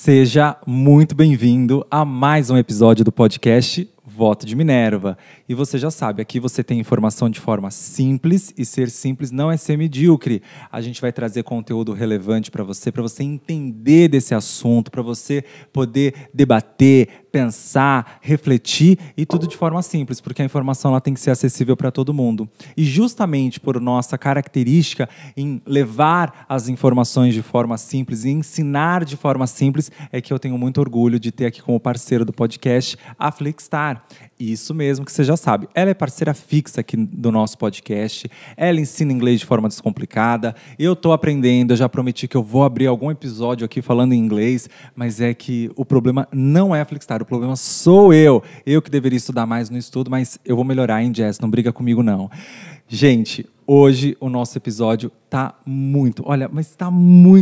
Seja muito bem-vindo a mais um episódio do podcast Voto de Minerva. E você já sabe, aqui você tem informação de forma simples, e ser simples não é ser medíocre. A gente vai trazer conteúdo relevante para você entender desse assunto, para você poder debater, pensar, refletir, e tudo de forma simples, porque a informação ela tem que ser acessível para todo mundo. E justamente por nossa característica em levar as informações de forma simples e ensinar de forma simples, é que eu tenho muito orgulho de ter aqui como parceiro do podcast a Flixtar. Isso mesmo que você já sabe. Ela é parceira fixa aqui do nosso podcast. Ela ensina inglês de forma descomplicada. Eu estou aprendendo, eu já prometi que eu vou abrir algum episódio aqui falando em inglês, mas é que o problema não é a Flixtar, o problema sou eu. Eu que deveria estudar mais no estudo, mas eu vou melhorar, hein, Jess? Não briga comigo, não. Gente, hoje o nosso episódio tá muito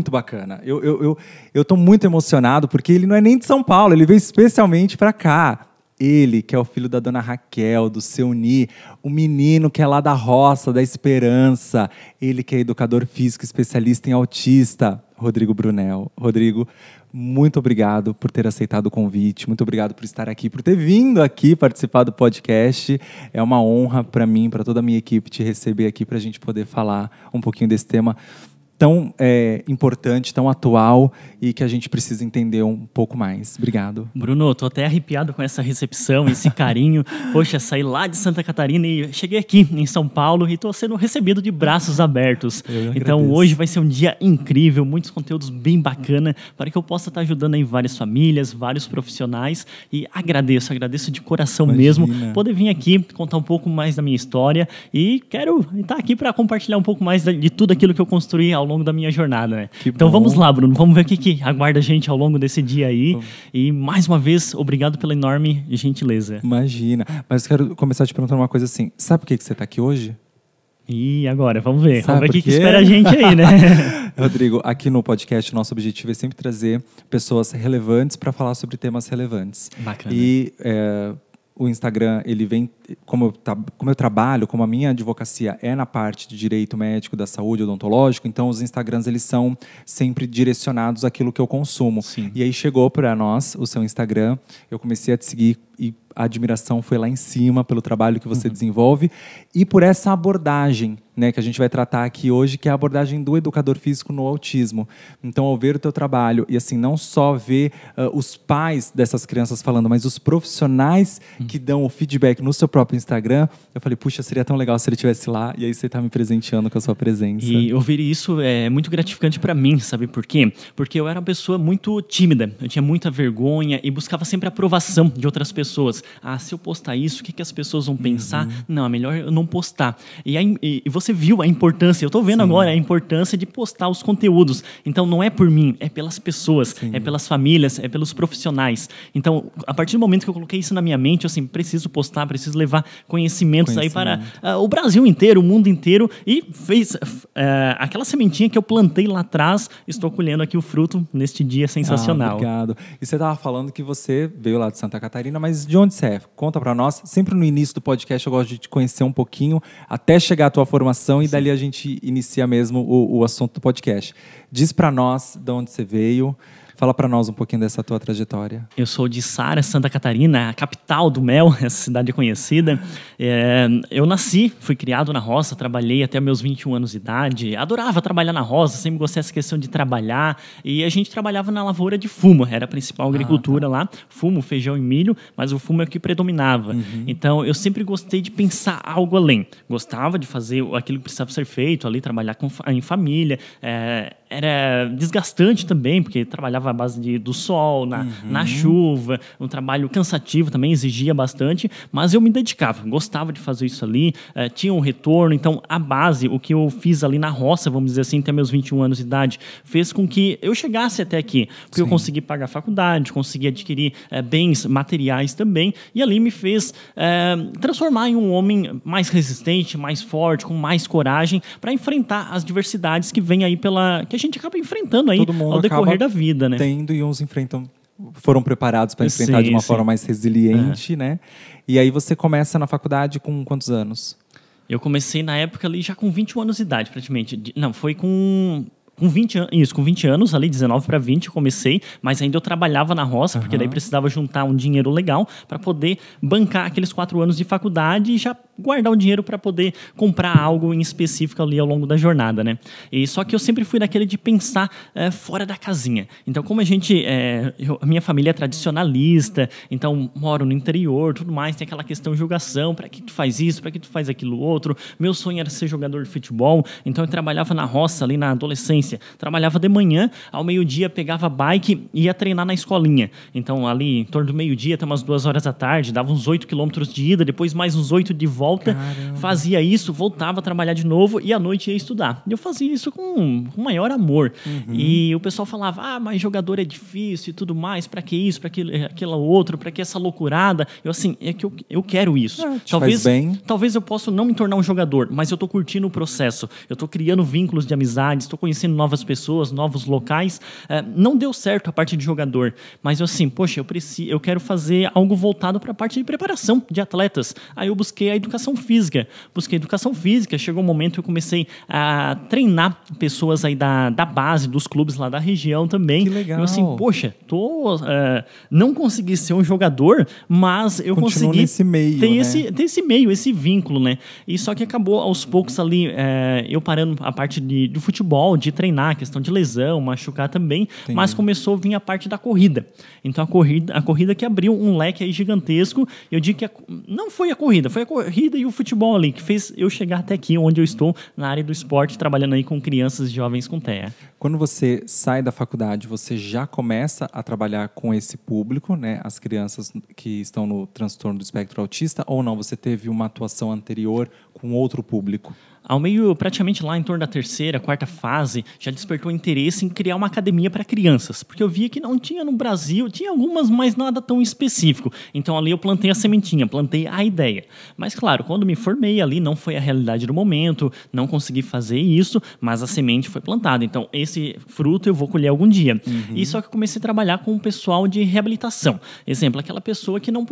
bacana. Eu tô muito emocionado porque ele não é nem de São Paulo, ele veio especialmente para cá. Ele, que é o filho da dona Raquel, do seu Ni, o menino que é lá da roça, da Esperança. Ele que é educador físico, especialista em autista, Rodrigo Brunel. Rodrigo, muito obrigado por ter aceitado o convite, muito obrigado por estar aqui, por ter vindo aqui participar do podcast. É uma honra para mim, para toda a minha equipe, te receber aqui para a gente poder falar um pouquinho desse tema tão importante, tão atual e que a gente precisa entender um pouco mais. Obrigado. Bruno, tô até arrepiado com essa recepção, esse carinho. Poxa, saí lá de Santa Catarina e cheguei aqui em São Paulo e tô sendo recebido de braços abertos. Então hoje vai ser um dia incrível, muitos conteúdos bem bacana para que eu possa estar ajudando aí várias famílias, vários profissionais e agradeço de coração mesmo poder vir aqui contar um pouco mais da minha história e quero estar aqui para compartilhar um pouco mais de tudo aquilo que eu construí ao longo da minha jornada, né? Então vamos lá, Bruno, vamos ver o que aguarda a gente ao longo desse dia aí. E mais uma vez, obrigado pela enorme gentileza. Imagina, mas eu quero começar te perguntando uma coisa assim, sabe por que você está aqui hoje? E agora, vamos ver Sabe o que espera a gente aí, né? Rodrigo, aqui no podcast, nosso objetivo é sempre trazer pessoas relevantes para falar sobre temas relevantes. Bacana. E o Instagram, ele vem, como eu trabalho, como a minha advocacia é na parte de direito médico, da saúde, odontológico, então os Instagrams, eles são sempre direcionados àquilo que eu consumo. Sim. E aí chegou para nós o seu Instagram, eu comecei a te seguir e a admiração foi lá em cima pelo trabalho que você desenvolve e por essa abordagem, né, que a gente vai tratar aqui hoje, que é a abordagem do educador físico no autismo. Então, ao ver o teu trabalho e assim, não só ver os pais dessas crianças falando, mas os profissionais que dão o feedback no seu próprio Instagram, eu falei, puxa, seria tão legal se ele estivesse lá e aí você está me presenteando com a sua presença. E ouvir isso é muito gratificante para mim, sabe por quê? Porque eu era uma pessoa muito tímida, eu tinha muita vergonha e buscava sempre a aprovação de outras pessoas. Ah, se eu postar isso, o que as pessoas vão pensar? Não, é melhor eu não postar. E você viu a importância, eu estou vendo agora a importância de postar os conteúdos. Então, não é por mim, é pelas pessoas, é pelas famílias, é pelos profissionais. Então, a partir do momento que eu coloquei isso na minha mente, eu assim, preciso postar, preciso levar conhecimentos aí para o Brasil inteiro, o mundo inteiro. E fez aquela sementinha que eu plantei lá atrás, estou colhendo aqui o fruto neste dia sensacional. Obrigado. E você estava falando que você veio lá de Santa Catarina, mas de onde você é? Conta para nós. Sempre no início do podcast eu gosto de te conhecer um pouquinho, até chegar à tua formação e dali a gente inicia mesmo o assunto do podcast. Diz para nós de onde você veio. Fala para nós um pouquinho dessa tua trajetória. Eu sou de Sara, Santa Catarina, a capital do mel, essa cidade conhecida. Eu nasci, fui criado na roça, trabalhei até meus 21 anos de idade. Adorava trabalhar na roça, sempre gostei dessa questão de trabalhar. E a gente trabalhava na lavoura de fumo, era a principal agricultura lá. Fumo, feijão e milho, mas o fumo é o que predominava. Então, eu sempre gostei de pensar algo além. Gostava de fazer aquilo que precisava ser feito ali, trabalhar em família. Era desgastante também, porque trabalhava à base do sol, na chuva, um trabalho cansativo também, exigia bastante, mas eu me dedicava, gostava de fazer isso ali, tinha um retorno, então a base, o que eu fiz ali na roça, vamos dizer assim, até meus 21 anos de idade, fez com que eu chegasse até aqui, porque eu consegui pagar a faculdade, consegui adquirir bens materiais também, e ali me fez transformar em um homem mais resistente, mais forte, com mais coragem, para enfrentar as diversidades que vem aí que a gente acaba enfrentando aí ao decorrer da vida, né? Tendo e uns foram preparados para enfrentar de uma forma mais resiliente, né? E aí você começa na faculdade com quantos anos? Eu comecei na época ali já com 21 anos de idade, praticamente. Não, foi com Com 20 anos, ali 19 para 20 eu comecei, mas ainda eu trabalhava na roça, porque daí precisava juntar um dinheiro legal para poder bancar aqueles 4 anos de faculdade e já guardar o dinheiro para poder comprar algo em específico ali ao longo da jornada, né? E só que eu sempre fui daquele de pensar fora da casinha. Então, como a minha família é tradicionalista, então moro no interior, tudo mais, tem aquela questão de julgação, para que tu faz isso, para que tu faz aquilo outro. Meu sonho era ser jogador de futebol, então eu trabalhava na roça ali na adolescência. Trabalhava de manhã, ao meio-dia pegava bike e ia treinar na escolinha. Então, ali, em torno do meio-dia até umas 2 horas da tarde, dava uns 8 quilômetros de ida, depois mais uns 8 de volta. Caramba. Fazia isso, voltava a trabalhar de novo e à noite ia estudar. Eu fazia isso com maior amor. E o pessoal falava, mas jogador é difícil e tudo mais, pra que isso, pra que aquilo outro, pra que essa loucurada? Eu, assim, é que eu quero isso. Talvez eu possa não me tornar um jogador, mas eu tô curtindo o processo. Eu tô criando vínculos de amizades, tô conhecendo novas pessoas, novos locais. Não deu certo a parte de jogador, mas eu assim, poxa, eu quero fazer algo voltado para a parte de preparação de atletas. Aí eu busquei a educação física. Chegou um momento que eu comecei a treinar pessoas aí da base, dos clubes lá da região também. Que legal. Eu assim, poxa, não consegui ser um jogador, mas eu consegui nesse meio, ter esse meio, esse vínculo, né? E só que acabou aos poucos ali, eu parando a parte do futebol, de treinar, questão de lesão, machucar também, entendi. Mas começou a vir a parte da corrida. Então a corrida que abriu um leque aí gigantesco. Eu digo que não foi a corrida, foi a corrida e o futebol ali que fez eu chegar até aqui, onde eu estou, na área do esporte, trabalhando aí com crianças e jovens com TEA. Quando você sai da faculdade, você já começa a trabalhar com esse público, né? As crianças que estão no transtorno do espectro autista, ou não? Você teve uma atuação anterior com outro público? Ao meio, praticamente lá em torno da 3ª, 4ª fase, já despertou interesse em criar uma academia para crianças, porque eu via que não tinha no Brasil, tinha algumas, mas nada tão específico. Então ali eu plantei a sementinha, plantei a ideia. Mas claro, quando me formei ali, não foi a realidade do momento, não consegui fazer isso, mas a semente foi plantada. Então esse fruto eu vou colher algum dia. E só que eu comecei a trabalhar com o pessoal de reabilitação. Exemplo, aquela pessoa que não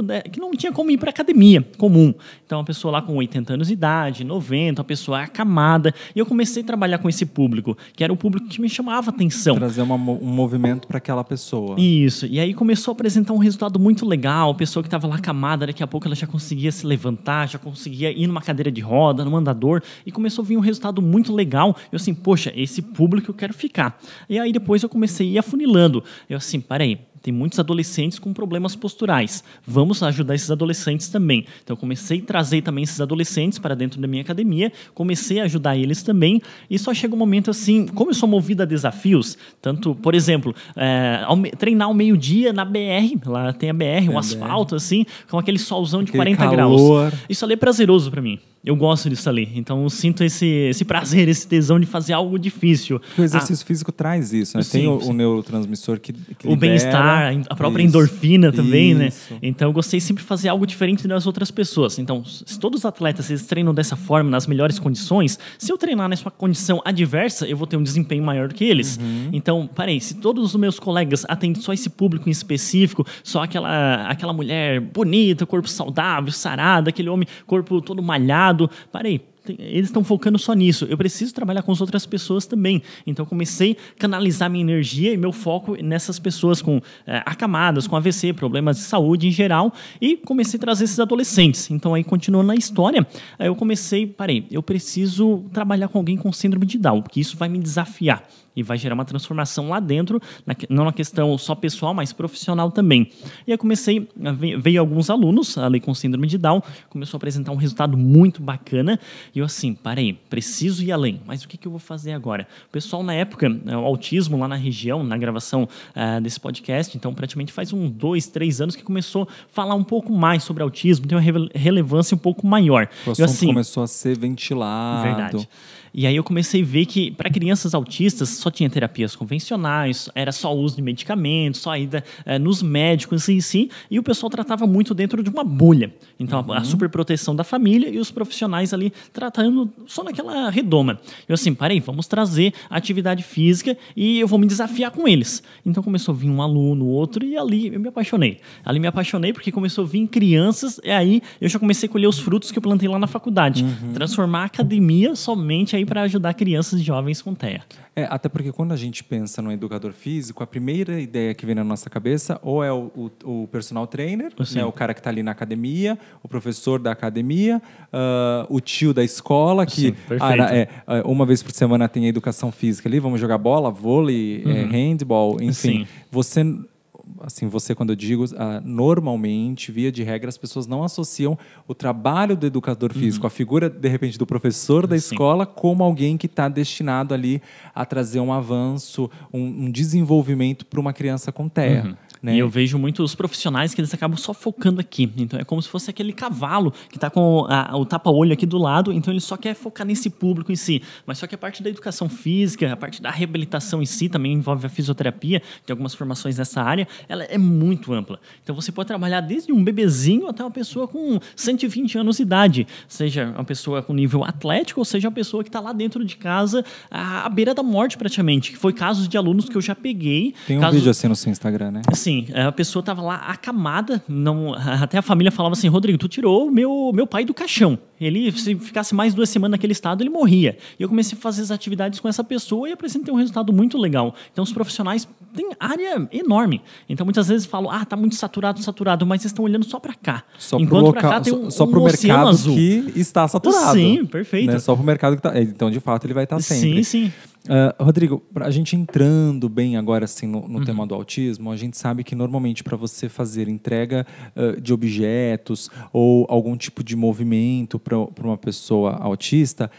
tinha como ir para academia comum. Então uma pessoa lá com 80 anos de idade, 90, uma pessoa acamada, e eu comecei a trabalhar com esse público, que era o público que me chamava a atenção. Trazer um movimento para aquela pessoa. Isso, e aí começou a apresentar um resultado muito legal, a pessoa que estava lá acamada, daqui a pouco ela já conseguia se levantar, já conseguia ir numa cadeira de roda, num andador, e começou a vir um resultado muito legal. Eu assim, poxa, esse público eu quero ficar. E aí depois eu comecei a ir afunilando. Eu assim, peraí, tem muitos adolescentes com problemas posturais. Vamos ajudar esses adolescentes também. Então, eu comecei a trazer também esses adolescentes para dentro da minha academia, comecei a ajudar eles também, e só chega um momento assim, como eu sou movido a desafios, tanto, por exemplo, treinar ao meio-dia na BR, lá tem a BR, um asfalto, assim, com aquele solzão de 40 graus. Isso ali é prazeroso para mim. Eu gosto disso ali. Então, eu sinto esse prazer, esse tesão de fazer algo difícil. O exercício físico traz isso, né? Tem o neurotransmissor que o bem-estar, a própria endorfina também, né? Então, eu gostei sempre de fazer algo diferente das outras pessoas. Então, se todos os atletas eles treinam dessa forma, nas melhores condições, se eu treinar nessa condição adversa, eu vou ter um desempenho maior do que eles. Então, se todos os meus colegas atendem só esse público em específico, só aquela mulher bonita, corpo saudável, sarada, aquele homem, corpo todo malhado, eles estão focando só nisso. Eu preciso trabalhar com as outras pessoas também. Então, eu comecei a canalizar minha energia e meu foco nessas pessoas com acamadas, com AVC, problemas de saúde em geral, e comecei a trazer esses adolescentes. Então, aí, continuando na história, eu comecei, eu preciso trabalhar com alguém com síndrome de Down, porque isso vai me desafiar e vai gerar uma transformação lá dentro, não na questão só pessoal, mas profissional também. E aí veio alguns alunos ali com síndrome de Down, começou a apresentar um resultado muito bacana, e eu assim, preciso ir além, mas o que eu vou fazer agora? O pessoal na época, o autismo lá na região, na gravação desse podcast, então praticamente faz 2, 3 anos que começou a falar um pouco mais sobre autismo, tem uma relevância um pouco maior. O assunto começou a ser ventilado. Verdade. E aí eu comecei a ver que para crianças autistas só tinha terapias convencionais, era só uso de medicamentos, só ida nos médicos em si, e o pessoal tratava muito dentro de uma bolha. Então a superproteção da família e os profissionais ali tratando só naquela redoma. Eu assim, vamos trazer a atividade física e eu vou me desafiar com eles. Então começou a vir um aluno, outro, e ali eu me apaixonei. Ali me apaixonei porque começou a vir crianças, e aí eu já comecei a colher os frutos que eu plantei lá na faculdade. Transformar a academia somente aí para ajudar crianças e jovens com TEA. Até porque quando a gente pensa no educador físico, a primeira ideia que vem na nossa cabeça ou é o personal trainer, né, o cara que está ali na academia, o professor da academia, o tio da escola, que uma vez por semana tem a educação física ali, vamos jogar bola, vôlei, handball, enfim. Você, quando eu digo, normalmente, via de regra, as pessoas não associam o trabalho do educador físico, a figura, de repente, do professor da escola, como alguém que está destinado ali a trazer um avanço, um desenvolvimento para uma criança com TEA. Né? E eu vejo muitos profissionais que eles acabam só focando aqui. Então é como se fosse aquele cavalo que está com o tapa-olho aqui do lado, então ele só quer focar nesse público em si. Mas só que a parte da educação física, a parte da reabilitação em si, também envolve a fisioterapia, tem algumas formações nessa área, ela é muito ampla. Então você pode trabalhar desde um bebezinho até uma pessoa com 120 anos de idade, seja uma pessoa com nível atlético, ou seja uma pessoa que está lá dentro de casa, à beira da morte praticamente, que foi casos de alunos que eu já peguei. Tem um vídeo assim no seu Instagram, né? Sim, a pessoa estava lá acamada, até a família falava assim, Rodrigo, tu tirou o meu pai do caixão. Ele, se ficasse mais 2 semanas naquele estado, ele morria. E eu comecei a fazer as atividades com essa pessoa e apresentei um resultado muito legal. Então, os profissionais têm área enorme. Então, muitas vezes falam, tá muito saturado, mas eles estão olhando só para cá. Enquanto para cá tem só para o mercado azul. Que está saturado. Sim, perfeito. Né? Só para o mercado que está... Então, de fato, ele vai estar sempre. Sim. Rodrigo, a gente entrando bem agora assim, no tema do autismo, a gente sabe que normalmente para você fazer entrega de objetos ou algum tipo de movimento para uma pessoa autista,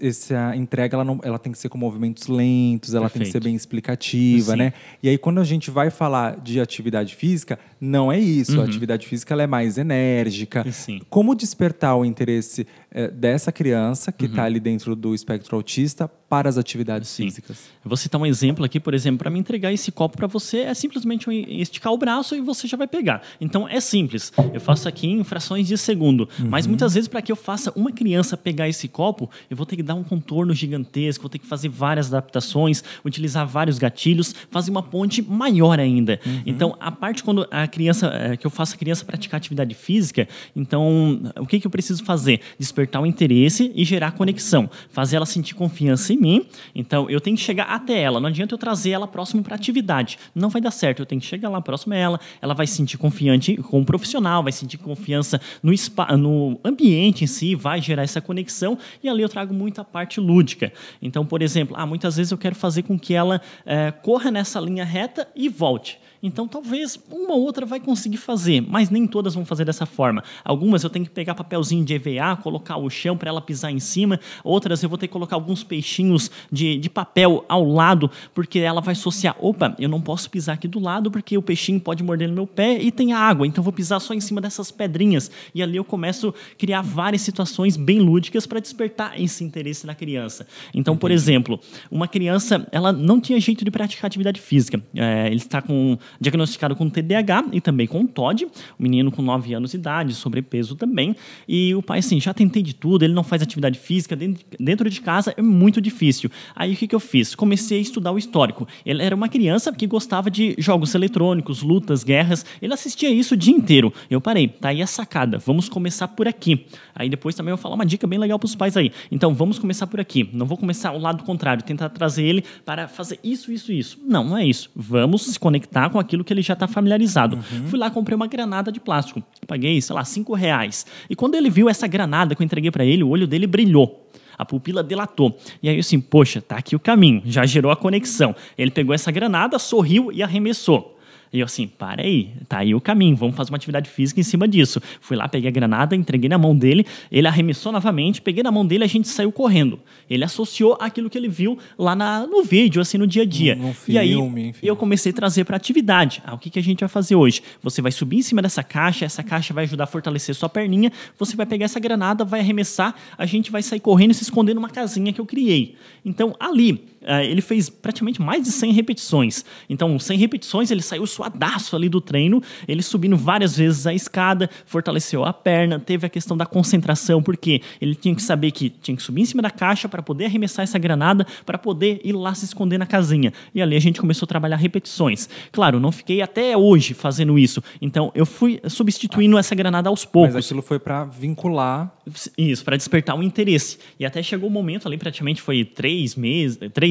essa entrega ela tem que ser com movimentos lentos, ela tem que ser bem explicativa, né? E aí quando a gente vai falar de atividade física, não é isso. A atividade física ela é mais enérgica. Como despertar o interesse dessa criança que está ali dentro do espectro autista para as atividades físicas? Eu vou citar um exemplo aqui, por exemplo, para me entregar esse copo para você é simplesmente esticar o braço e você já vai pegar. Então é simples. Eu faço aqui em frações de segundo, mas muitas vezes para que eu faça uma criança pegar esse copo, eu vou ter que dar um contorno gigantesco, vou ter que fazer várias adaptações, utilizar vários gatilhos, fazer uma ponte maior ainda. Então, a parte quando a criança, que eu faço a criança praticar atividade física, então, o que eu preciso fazer? Despertar o interesse e gerar conexão. Fazer ela sentir confiança em mim. Então, eu tenho que chegar até ela. Não adianta eu trazer ela próximo para a atividade. Não vai dar certo. Eu tenho que chegar lá próximo a ela. Ela vai se sentir confiante com o profissional, vai sentir confiança no ambiente em si, vai gerar essa conexão e ali eu trago muita parte lúdica. Então, por exemplo, muitas vezes eu quero fazer com que ela corra nessa linha reta e volte. Então, talvez uma ou outra vai conseguir fazer, mas nem todas vão fazer dessa forma. Algumas eu tenho que pegar papelzinho de EVA, colocar o chão para ela pisar em cima. Outras eu vou ter que colocar alguns peixinhos de papel ao lado, porque ela vai associar, opa, eu não posso pisar aqui do lado porque o peixinho pode morder no meu pé e tem a água, então eu vou pisar só em cima dessas pedrinhas. E ali eu começo a criar várias situações bem lúdicas para despertar esse interesse na criança. Então, por exemplo, uma criança, ela não tinha jeito de praticar atividade física. Ele está diagnosticado com TDAH e também com TOD, um menino com 9 anos de idade, sobrepeso também, e o pai assim, já tentei de tudo, ele não faz atividade física, dentro de casa é muito difícil. Aí o que eu fiz? Comecei a estudar o histórico. Ele era uma criança que gostava de jogos eletrônicos, lutas, guerras, ele assistia isso o dia inteiro. Eu parei, tá aí a sacada, vamos começar por aqui. Aí depois também eu vou falar uma dica bem legal para os pais aí. Então vamos começar por aqui, não vou começar ao lado contrário, tentar trazer ele para fazer isso. Não é isso. Vamos se conectar com aquilo que ele já está familiarizado. Fui lá, comprei uma granada de plástico. Paguei, sei lá, R$5. E quando ele viu essa granada que eu entreguei para ele, o olho dele brilhou. A pupila dilatou. E aí, assim, poxa, tá aqui o caminho. Já gerou a conexão. Ele pegou essa granada, sorriu e arremessou. E eu assim, para aí, tá aí o caminho, vamos fazer uma atividade física em cima disso. Fui lá, peguei a granada, entreguei na mão dele, ele arremessou novamente, peguei na mão dele, a gente saiu correndo. Ele associou aquilo que ele viu lá no vídeo, assim, no dia a dia. No filme, e aí, enfim. eu comecei a trazer para atividade. O que a gente vai fazer hoje? Você vai subir em cima dessa caixa, essa caixa vai ajudar a fortalecer sua perninha, você vai pegar essa granada, vai arremessar, a gente vai sair correndo e se esconder numa casinha que eu criei. Então, ali, ele fez praticamente mais de 100 repetições. Então, 100 repetições, ele saiu suadaço ali do treino, ele subindo várias vezes a escada, fortaleceu a perna, teve a questão da concentração, porque ele tinha que saber que tinha que subir em cima da caixa para poder arremessar essa granada, para poder ir lá se esconder na casinha. E ali a gente começou a trabalhar repetições. Claro, não fiquei até hoje fazendo isso. Então, eu fui substituindo essa granada aos poucos. Mas aquilo foi para vincular Isso, para despertar o interesse. E até chegou o momento ali, praticamente foi 3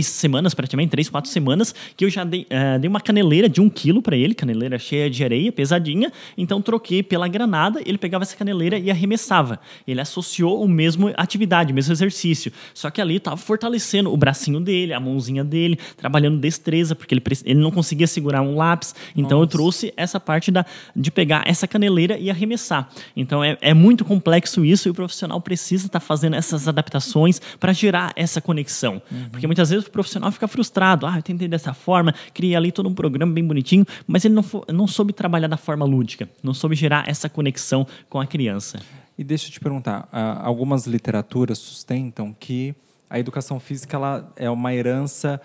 semanas, praticamente, 3, 4 semanas, que eu já dei uma caneleira de 1 quilo para ele, caneleira cheia de areia, pesadinha. Então troquei pela granada, ele pegava essa caneleira e arremessava. Ele associou o mesmo atividade, o mesmo exercício. Só que ali estava fortalecendo o bracinho dele, a mãozinha dele, trabalhando destreza, porque ele não conseguia segurar um lápis. Então eu trouxe essa parte de pegar essa caneleira e arremessar. Então é muito complexo isso, e o profissional precisa estar fazendo essas adaptações para gerar essa conexão. Porque muitas vezes o profissional fica frustrado. Eu tentei dessa forma, criei ali todo um programa bem bonitinho, mas ele não soube trabalhar da forma lúdica, não soube gerar essa conexão com a criança. E deixa eu te perguntar, algumas literaturas sustentam que a educação física ela é uma herança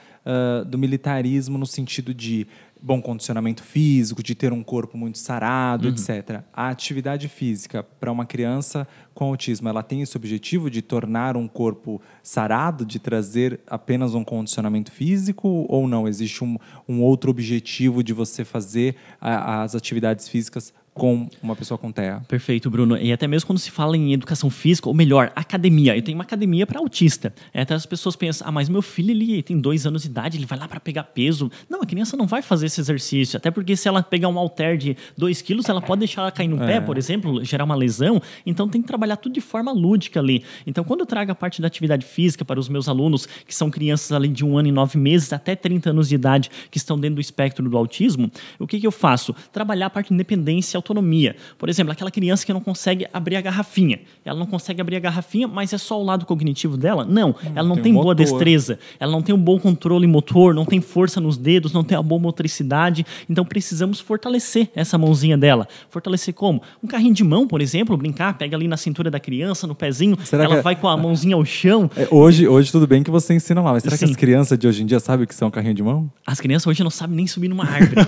do militarismo no sentido de bom condicionamento físico, de ter um corpo muito sarado, etc. A atividade física para uma criança com autismo, ela tem esse objetivo de tornar um corpo sarado, de trazer apenas um condicionamento físico, ou não? Existe um outro objetivo de você fazer as atividades físicas com uma pessoa com TEA? Perfeito, Bruno. E até mesmo quando se fala em educação física, ou melhor, academia. Eu tenho uma academia para autista. Até as pessoas pensam, mas meu filho ele tem 2 anos de idade, ele vai lá para pegar peso. Não, a criança não vai fazer esse exercício. Até porque se ela pegar um halter de 2 quilos, ela pode deixar ela cair no pé, por exemplo, gerar uma lesão. Então tem que trabalhar tudo de forma lúdica ali. Então quando eu trago a parte da atividade física para os meus alunos, que são crianças ali de 1 ano e 9 meses até 30 anos de idade, que estão dentro do espectro do autismo, o que eu faço? Trabalhar a parte de independência e autonomia. Por exemplo, aquela criança que não consegue abrir a garrafinha. Ela não consegue abrir a garrafinha, mas é só o lado cognitivo dela? Não. Ela não tem boa destreza. Ela não tem um bom controle motor, não tem força nos dedos, não tem uma boa motricidade. Então, precisamos fortalecer essa mãozinha dela. Fortalecer como? Um carrinho de mão, por exemplo, brincar, pega ali na cintura da criança, no pezinho, ela vai com a mãozinha ao chão. Hoje tudo bem que você ensina lá, mas será que as crianças de hoje em dia sabem o que são um carrinho de mão? As crianças hoje não sabem nem subir numa árvore.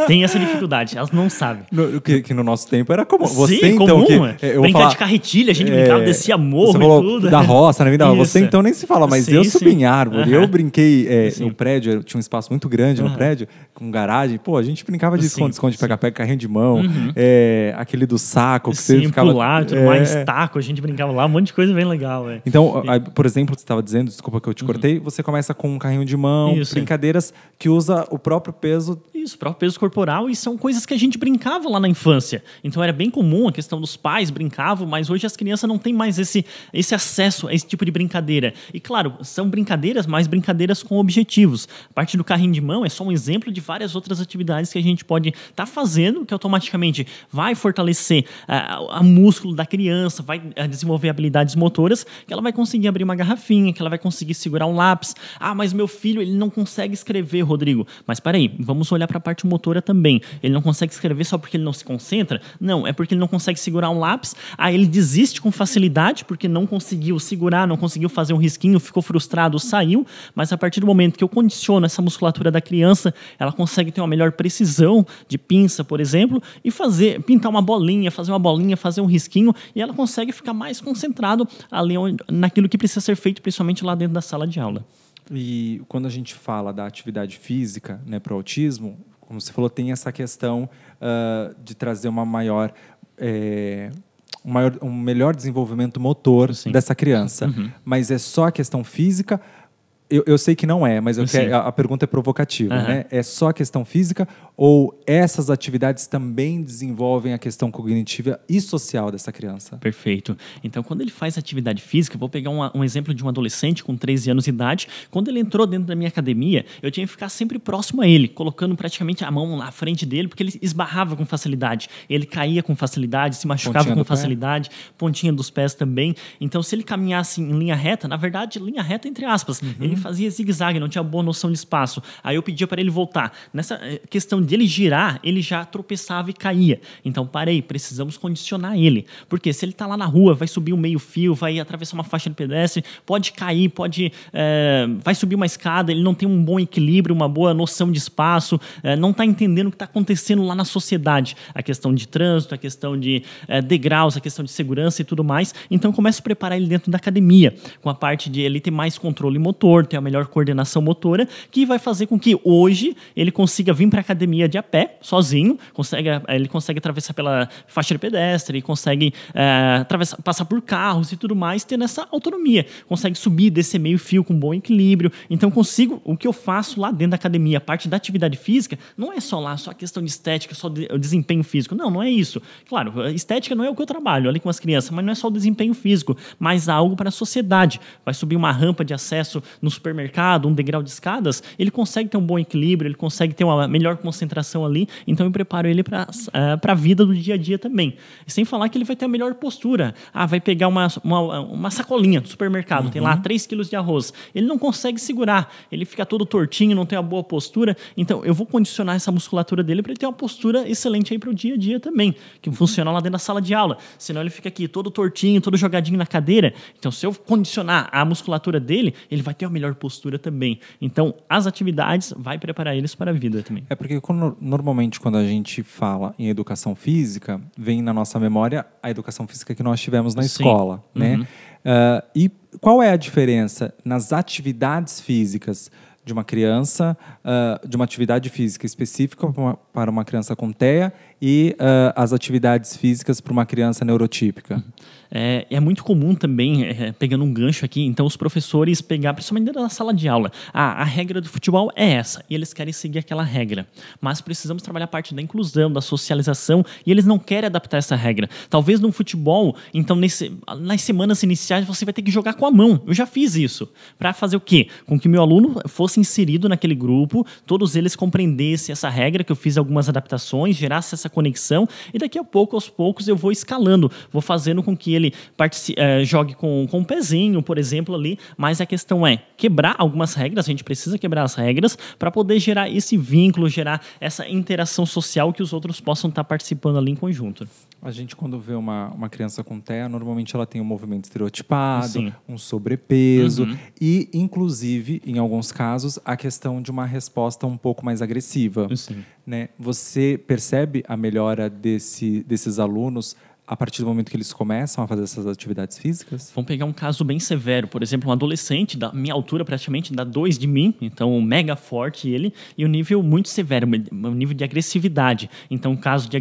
Tem essa dificuldade, elas não sabem. Que no nosso tempo era comum. Você, sim, então, comum. Brincar de carretilha, a gente brincava, descia morro você falou, e tudo. Da roça, na vida. Você então nem se fala, mas eu subi em árvore. Eu brinquei no prédio, tinha um espaço muito grande no prédio, com garagem. Pô, a gente brincava de esconde-esconde, pega-pega, carrinho de mão, aquele do saco, que você ficava... pular, tudo mais, taco, a gente brincava lá, um monte de coisa bem legal. Então, por exemplo, você estava dizendo, desculpa que eu te cortei, você começa com um carrinho de mão, brincadeiras que usa o próprio peso... Isso, o próprio peso corporal, e são coisas que a gente brincava lá na infância. Então era bem comum a questão dos pais brincavam, mas hoje as crianças não têm mais esse acesso a esse tipo de brincadeira. E claro, são brincadeiras, mas brincadeiras com objetivos. A parte do carrinho de mão é só um exemplo de várias outras atividades que a gente pode estar fazendo, que automaticamente vai fortalecer o músculo da criança, vai desenvolver habilidades motoras, que ela vai conseguir abrir uma garrafinha, que ela vai conseguir segurar um lápis. Mas meu filho, ele não consegue escrever, Rodrigo. Mas peraí, vamos olhar para a parte motora também. Ele não consegue escrever só porque ele não se concentra? Não, é porque ele não consegue segurar um lápis, ele desiste com facilidade porque não conseguiu segurar, não conseguiu fazer um risquinho, ficou frustrado, saiu, mas a partir do momento que eu condiciono essa musculatura da criança, ela consegue ter uma melhor precisão de pinça, por exemplo, e pintar uma bolinha, fazer um risquinho, e ela consegue ficar mais concentrado ali naquilo que precisa ser feito, principalmente lá dentro da sala de aula. E quando a gente fala da atividade física, né, para o autismo, como você falou, tem essa questão de trazer um melhor desenvolvimento motor dessa criança. Mas é só a questão física? Eu sei que não é, mas a pergunta é provocativa. Né? É só a questão física ou essas atividades também desenvolvem a questão cognitiva e social dessa criança? Perfeito. Então, quando ele faz atividade física, vou pegar um exemplo de um adolescente com 13 anos de idade. Quando ele entrou dentro da minha academia, eu tinha que ficar sempre próximo a ele, colocando praticamente a mão na frente dele, porque ele esbarrava com facilidade. Ele caía com facilidade, se machucava com facilidade, pontinha dos pés também. Então, se ele caminhasse em linha reta, na verdade, linha reta entre aspas, ele fazia zigue-zague, não tinha boa noção de espaço. Aí eu pedia para ele voltar. Nessa questão de ele girar, ele já tropeçava e caía. Então, precisamos condicionar ele. Porque se ele está lá na rua, vai subir um meio-fio, vai atravessar uma faixa de pedestre, pode cair, vai subir uma escada, ele não tem um bom equilíbrio, uma boa noção de espaço, não está entendendo o que está acontecendo lá na sociedade. A questão de trânsito, a questão de degraus, a questão de segurança e tudo mais. Então, começo a preparar ele dentro da academia, com a parte de ele ter mais controle motor, ter a melhor coordenação motora, que vai fazer com que hoje ele consiga vir para a academia de a pé, sozinho, ele consegue atravessar pela faixa de pedestre, consegue passar por carros e tudo mais, tendo essa autonomia. Consegue subir e descer meio fio com bom equilíbrio. Então, o que eu faço lá dentro da academia, a parte da atividade física, não é só a questão de estética, só o desempenho físico. Não é isso. Claro, estética não é o que eu trabalho ali com as crianças, mas não é só o desempenho físico, mas algo para a sociedade. Vai subir uma rampa de acesso no supermercado, um degrau de escadas, ele consegue ter um bom equilíbrio, ele consegue ter uma melhor concentração ali, então eu preparo ele para a vida do dia a dia também. E sem falar que ele vai ter a melhor postura. Vai pegar uma sacolinha do supermercado, tem lá 3 quilos de arroz. Ele não consegue segurar, ele fica todo tortinho, não tem uma boa postura, então eu vou condicionar essa musculatura dele para ele ter uma postura excelente aí para o dia a dia também, que funciona lá dentro da sala de aula. Senão ele fica aqui todo tortinho, todo jogadinho na cadeira. Então, se eu condicionar a musculatura dele, ele vai ter a melhor postura também. Então, as atividades vai preparar eles para a vida também. É porque normalmente quando a gente fala em educação física, vem na nossa memória a educação física que nós tivemos na escola, né? E qual é a diferença nas atividades físicas de uma criança, de uma atividade física específica para uma criança com TEA e as atividades físicas para uma criança neurotípica? É muito comum também, pegando um gancho aqui, então os professores pegar, principalmente dentro da sala de aula, a regra do futebol é essa, e eles querem seguir aquela regra. Mas precisamos trabalhar a parte da inclusão, da socialização, e eles não querem adaptar essa regra. Talvez no futebol, então nas semanas iniciais você vai ter que jogar com a mão. Eu já fiz isso. Para fazer o quê? Com que meu aluno fosse inserido naquele grupo, todos eles compreendessem essa regra, que eu fiz algumas adaptações, gerasse essa conexão, e daqui a pouco, aos poucos, eu vou escalando, vou fazendo com que ele jogue com um pezinho, por exemplo, ali, mas a questão é quebrar algumas regras, a gente precisa quebrar as regras para poder gerar esse vínculo, gerar essa interação social que os outros possam estar participando ali em conjunto. A gente, quando vê uma criança com TEA, normalmente ela tem um movimento estereotipado, Sim. um sobrepeso e, inclusive, em alguns casos, a questão de uma resposta um pouco mais agressiva. Sim. Né? Você percebe a melhora desses alunos a partir do momento que eles começam a fazer essas atividades físicas? Vamos pegar um caso bem severo. Por exemplo, um adolescente da minha altura, praticamente, dá 2 de mim. Então, mega forte ele. E um nível muito severo, um nível de agressividade. Então, um caso de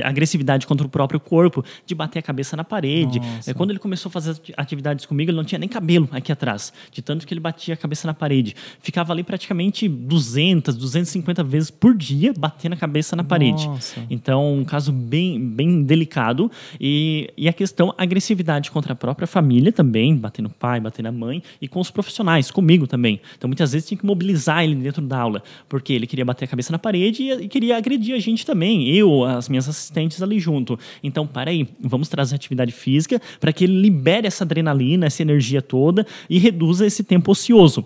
agressividade contra o próprio corpo, de bater a cabeça na parede. Quando ele começou a fazer atividades comigo, ele não tinha nem cabelo aqui atrás. De tanto que ele batia a cabeça na parede. Ficava ali praticamente 200, 250 vezes por dia, batendo a cabeça na parede. Então, um caso bem, bem delicado. E a questão agressividade contra a própria família também, bater no pai, bater na mãe, e com os profissionais, comigo também. Então, muitas vezes tinha que mobilizar ele dentro da aula, porque ele queria bater a cabeça na parede e queria agredir a gente também, eu, as minhas assistentes ali junto. Então, aí, vamos trazer atividade física para que ele libere essa adrenalina, essa energia toda e reduza esse tempo ocioso.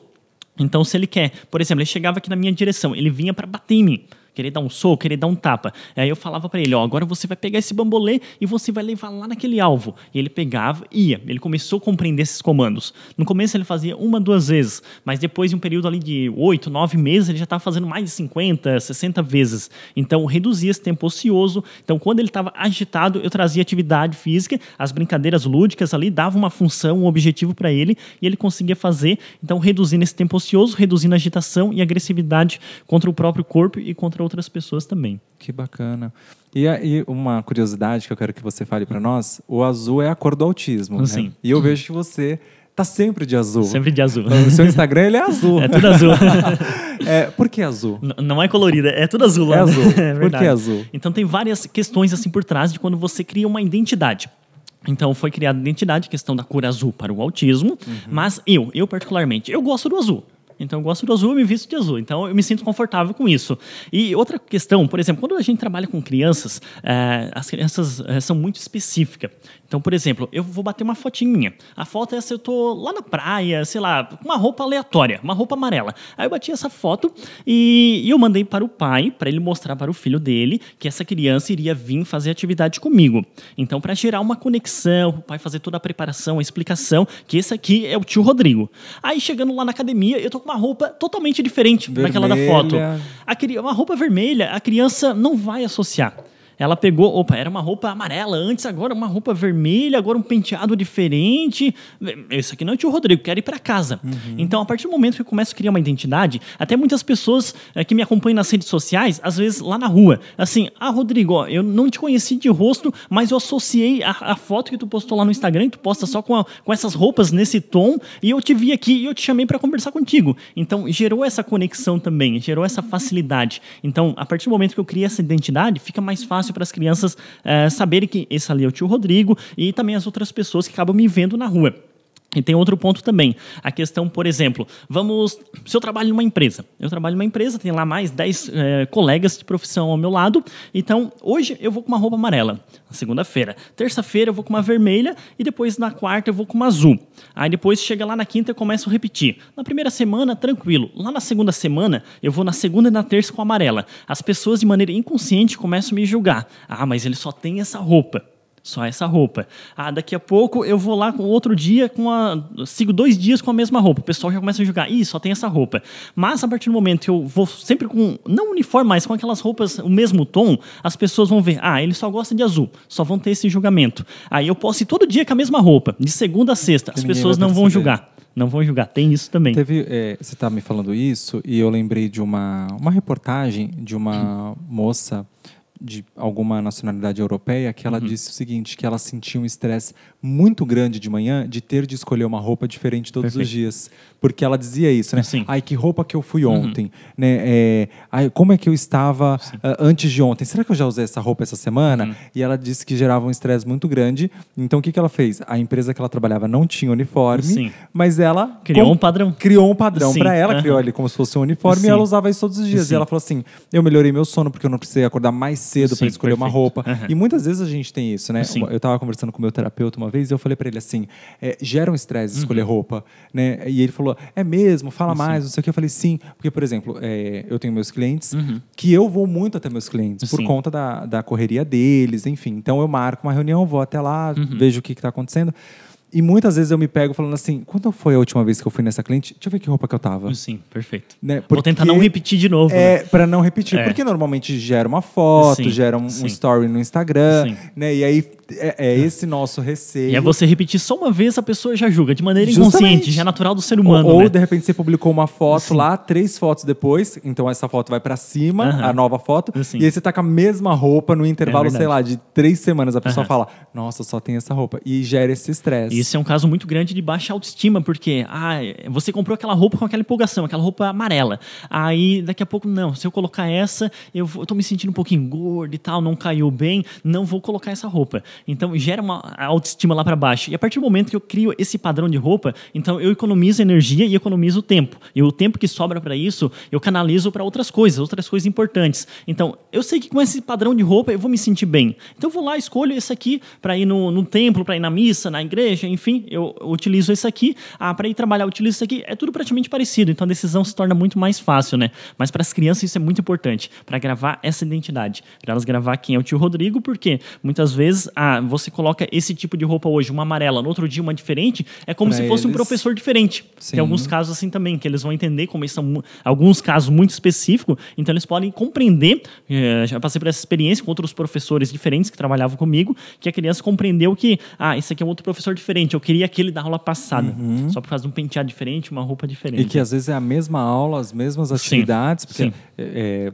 Então, se ele quer, por exemplo, ele chegava aqui na minha direção, ele vinha para bater em mim, querer dar um soco, querer dar um tapa. Aí eu falava para ele, agora você vai pegar esse bambolê e você vai levar lá naquele alvo. E ele pegava e ia. Ele começou a compreender esses comandos. No começo ele fazia 1, 2 vezes, mas depois de um período ali de 8, 9 meses, ele já estava fazendo mais de 50, 60 vezes. Então, reduzia esse tempo ocioso. Então, quando ele estava agitado, eu trazia atividade física, as brincadeiras lúdicas ali, dava uma função, um objetivo para ele, e ele conseguia fazer, então, reduzindo esse tempo ocioso, reduzindo a agitação e agressividade contra o próprio corpo e contra outras pessoas também. Que bacana. E uma curiosidade que eu quero que você fale para nós, o azul é a cor do autismo, Sim. Né? E eu vejo que você tá sempre de azul. Sempre de azul. O seu Instagram, ele é azul. É tudo azul. Por que azul? Não é colorida, é tudo azul lá. É azul. É por que azul? Então tem várias questões assim por trás de quando você cria uma identidade. Então foi criada a identidade, questão da cor azul para o autismo, mas eu particularmente, eu gosto do azul. Então, eu gosto do azul, eu me visto de azul. Então, eu me sinto confortável com isso. E outra questão, por exemplo, quando a gente trabalha com crianças, as crianças são muito específicas. Então, por exemplo, eu vou bater uma fotinho minha. A foto é essa, eu tô lá na praia, sei lá, com uma roupa aleatória, uma roupa amarela. Aí eu bati essa foto e eu mandei para o pai, para ele mostrar para o filho dele que essa criança iria vir fazer atividade comigo. Então, para gerar uma conexão, o pai fazer toda a preparação, a explicação, que esse aqui é o tio Rodrigo. Aí, chegando lá na academia, eu tô com uma roupa totalmente diferente daquela da foto. Uma roupa vermelha, a criança não vai associar. ela pegou, opa, era uma roupa amarela antes, agora uma roupa vermelha, agora um penteado diferente. Esse aqui não é o tio Rodrigo, quero ir para casa. Então, a partir do momento que eu começo a criar uma identidade, até muitas pessoas que me acompanham nas redes sociais, às vezes lá na rua, assim, Rodrigo, ó, eu não te conheci de rosto, mas eu associei a foto que tu postou lá no Instagram, que tu posta só com essas roupas nesse tom, e eu te vi aqui e eu te chamei para conversar contigo. Então, gerou essa conexão também, gerou essa facilidade. Então, a partir do momento que eu criei essa identidade, fica mais fácil para as crianças saberem que esse ali é o tio Rodrigo e também as outras pessoas que acabam me vendo na rua. E tem outro ponto também, a questão, por exemplo, se eu trabalho numa empresa, tem lá mais 10 colegas de profissão ao meu lado, então hoje eu vou com uma roupa amarela, na segunda-feira, terça-feira eu vou com uma vermelha e depois na quarta eu vou com uma azul. Aí depois chega lá na quinta eu começo a repetir. Na primeira semana, tranquilo, lá na segunda semana eu vou na segunda e na terça com a amarela. As pessoas de maneira inconsciente começam a me julgar. Mas ele só tem essa roupa. Só essa roupa. Daqui a pouco eu vou lá com outro dia, sigo 2 dias com a mesma roupa. O pessoal já começa a julgar, só tem essa roupa. Mas a partir do momento que eu vou sempre com, não uniforme, mas com aquelas roupas, o mesmo tom, as pessoas vão ver, ele só gosta de azul, só vão ter esse julgamento. Aí eu posso ir todo dia com a mesma roupa, de segunda a sexta, as pessoas não vão julgar. Não vão julgar, tem isso também. Você está me falando isso e eu lembrei de uma reportagem de uma moça de alguma nacionalidade europeia que ela disse o seguinte, que ela sentia um estresse muito grande de manhã de ter de escolher uma roupa diferente todos os dias. Porque ela dizia isso, né? Sim. Que roupa que eu fui ontem? Né? Como é que eu estava antes de ontem? Será que eu já usei essa roupa essa semana? E ela disse que gerava um estresse muito grande. Então, o que ela fez? A empresa que ela trabalhava não tinha uniforme, mas ela criou um padrão. Criou um padrão para ela, criou ali como se fosse um uniforme e ela usava isso todos os dias. E ela falou assim, eu melhorei meu sono porque eu não precisei acordar mais cedo para escolher uma roupa. E muitas vezes a gente tem isso, né? Eu estava conversando com o meu terapeuta uma vez e eu falei para ele assim, gera um estresse escolher roupa, né? E ele falou, é mesmo? Fala mais, não sei o que. Eu falei, sim. Porque, por exemplo, eu tenho meus clientes que eu vou muito até meus clientes por conta da correria deles, enfim. Então, eu marco uma reunião, vou até lá, vejo o que está acontecendo. E muitas vezes eu me pego falando assim, quando foi a última vez que eu fui nessa cliente? Deixa eu ver que roupa que eu tava. Sim, perfeito. Né? Vou tentar não repetir de novo. Para não repetir. Porque normalmente gera uma foto, gera um story no Instagram, né? E aí esse nosso receio. E você repetir só uma vez, a pessoa já julga, de maneira inconsciente, já é natural do ser humano. Ou de repente você publicou uma foto lá, 3 fotos depois, então essa foto vai pra cima, a nova foto, e aí você tá com a mesma roupa no intervalo, sei lá, de 3 semanas. A pessoa fala, nossa, só tem essa roupa. E gera esse estresse. Isso é um caso muito grande de baixa autoestima, porque você comprou aquela roupa com aquela empolgação, aquela roupa amarela. Aí daqui a pouco, não, se eu colocar essa, eu tô me sentindo um pouquinho gordo e tal, não caiu bem, não vou colocar essa roupa. Então, gera uma autoestima lá para baixo. E a partir do momento que eu crio esse padrão de roupa, então eu economizo energia e economizo tempo. E o tempo que sobra para isso, eu canalizo para outras coisas importantes. Então, eu sei que com esse padrão de roupa eu vou me sentir bem. Então, eu vou lá, escolho esse aqui para ir no templo, para ir na missa, na igreja, enfim, eu utilizo esse aqui. Para ir trabalhar, eu utilizo esse aqui. É tudo praticamente parecido. Então, a decisão se torna muito mais fácil, né? Mas para as crianças isso é muito importante, para gravar essa identidade. Para elas gravar quem é o tio Rodrigo, porque muitas vezes você coloca esse tipo de roupa hoje, uma amarela, no outro dia uma diferente, é como se fosse um professor diferente. Sim. Tem alguns casos assim também, que eles vão entender, como são alguns casos muito específicos, então eles podem compreender, já passei por essa experiência com outros professores diferentes que trabalhavam comigo, que a criança compreendeu que, esse aqui é um outro professor diferente, eu queria aquele da aula passada, só por causa de um penteado diferente, uma roupa diferente. E que às vezes é a mesma aula, as mesmas atividades, porque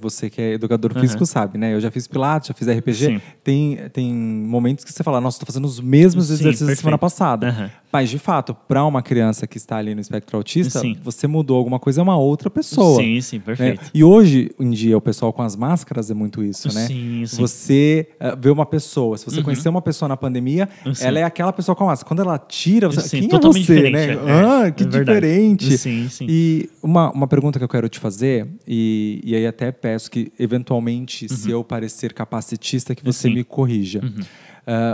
você que é educador físico sabe, né? Eu já fiz Pilates, já fiz RPG, tem momentos que você fala, nossa, estou fazendo os mesmos exercícios da semana passada. Mas, de fato, para uma criança que está ali no espectro autista, você mudou alguma coisa, é uma outra pessoa. Sim, perfeito. Né? E hoje em dia, o pessoal com as máscaras é muito isso, né? Sim. Você vê uma pessoa, se você conhecer uma pessoa na pandemia, ela é aquela pessoa com a máscara. Quando ela tira, você, quem totalmente é você, diferente, né? Que diferente. Sim. E uma pergunta que eu quero te fazer, e aí até peço que, eventualmente, se eu parecer capacitista, que você me corrija.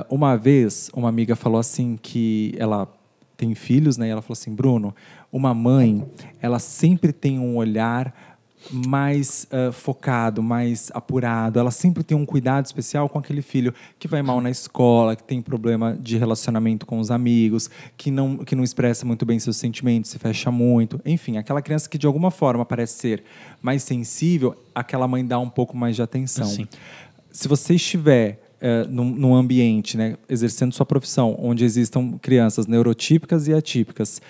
Uma vez, uma amiga falou assim que ela tem filhos, né? E ela falou assim, Bruno, uma mãe, ela sempre tem um olhar mais focado, mais apurado. Ela sempre tem um cuidado especial com aquele filho que vai mal na escola, que tem problema de relacionamento com os amigos, que não expressa muito bem seus sentimentos, se fecha muito. Enfim, aquela criança que de alguma forma parece ser mais sensível, aquela mãe dá um pouco mais de atenção. se você estiver num ambiente, né, exercendo sua profissão, onde existam crianças neurotípicas e atípicas,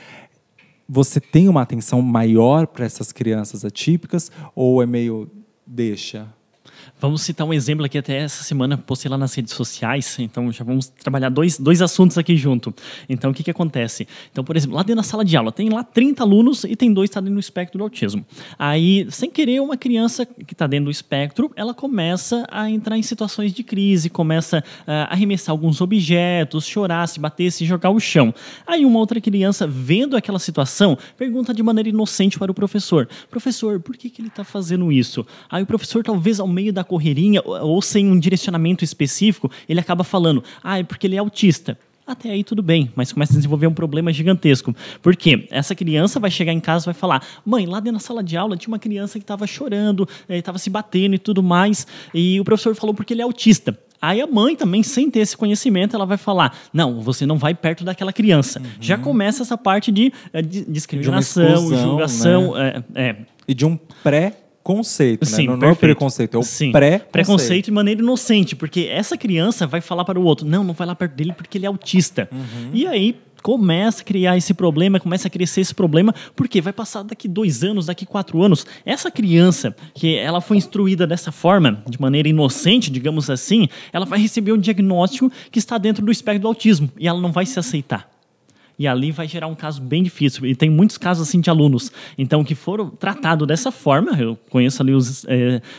você tem uma atenção maior para essas crianças atípicas ou é meio deixa? Vamos citar um exemplo aqui, até essa semana postei lá nas redes sociais, então já vamos trabalhar dois assuntos aqui junto. Então, o que acontece? Então, por exemplo, lá dentro da sala de aula, tem lá 30 alunos e tem 2 que estão dentro do espectro do autismo. Aí, sem querer, uma criança que está dentro do espectro, ela começa a entrar em situações de crise, começa a arremessar alguns objetos, chorar, se bater, se jogar ao chão. Aí, uma outra criança, vendo aquela situação, pergunta de maneira inocente para o professor: professor, por que ele está fazendo isso? Aí o professor, talvez ao meio da correria ou sem um direcionamento específico, ele acaba falando: é porque ele é autista. Até aí tudo bem, mas começa a desenvolver um problema gigantesco. Por quê? Essa criança vai chegar em casa e vai falar: mãe, lá dentro da sala de aula tinha uma criança que estava chorando, estava se batendo e tudo mais, e o professor falou porque ele é autista. Aí a mãe também, sem ter esse conhecimento, ela vai falar: não, você não vai perto daquela criança. Já começa essa parte de discriminação, de julgação. Né? E de um conceito, sim, né? Não é o preconceito, é o preconceito de maneira inocente, porque essa criança vai falar para o outro: não vai lá perto dele porque ele é autista. E aí começa a criar esse problema, começa a crescer esse problema, porque vai passar daqui 2 anos, daqui 4 anos, essa criança, que ela foi instruída dessa forma, de maneira inocente, digamos assim, ela vai receber um diagnóstico que está dentro do espectro do autismo, e ela não vai se aceitar. E ali vai gerar um caso bem difícil. E tem muitos casos assim de alunos, então, que foram tratados dessa forma. Eu conheço ali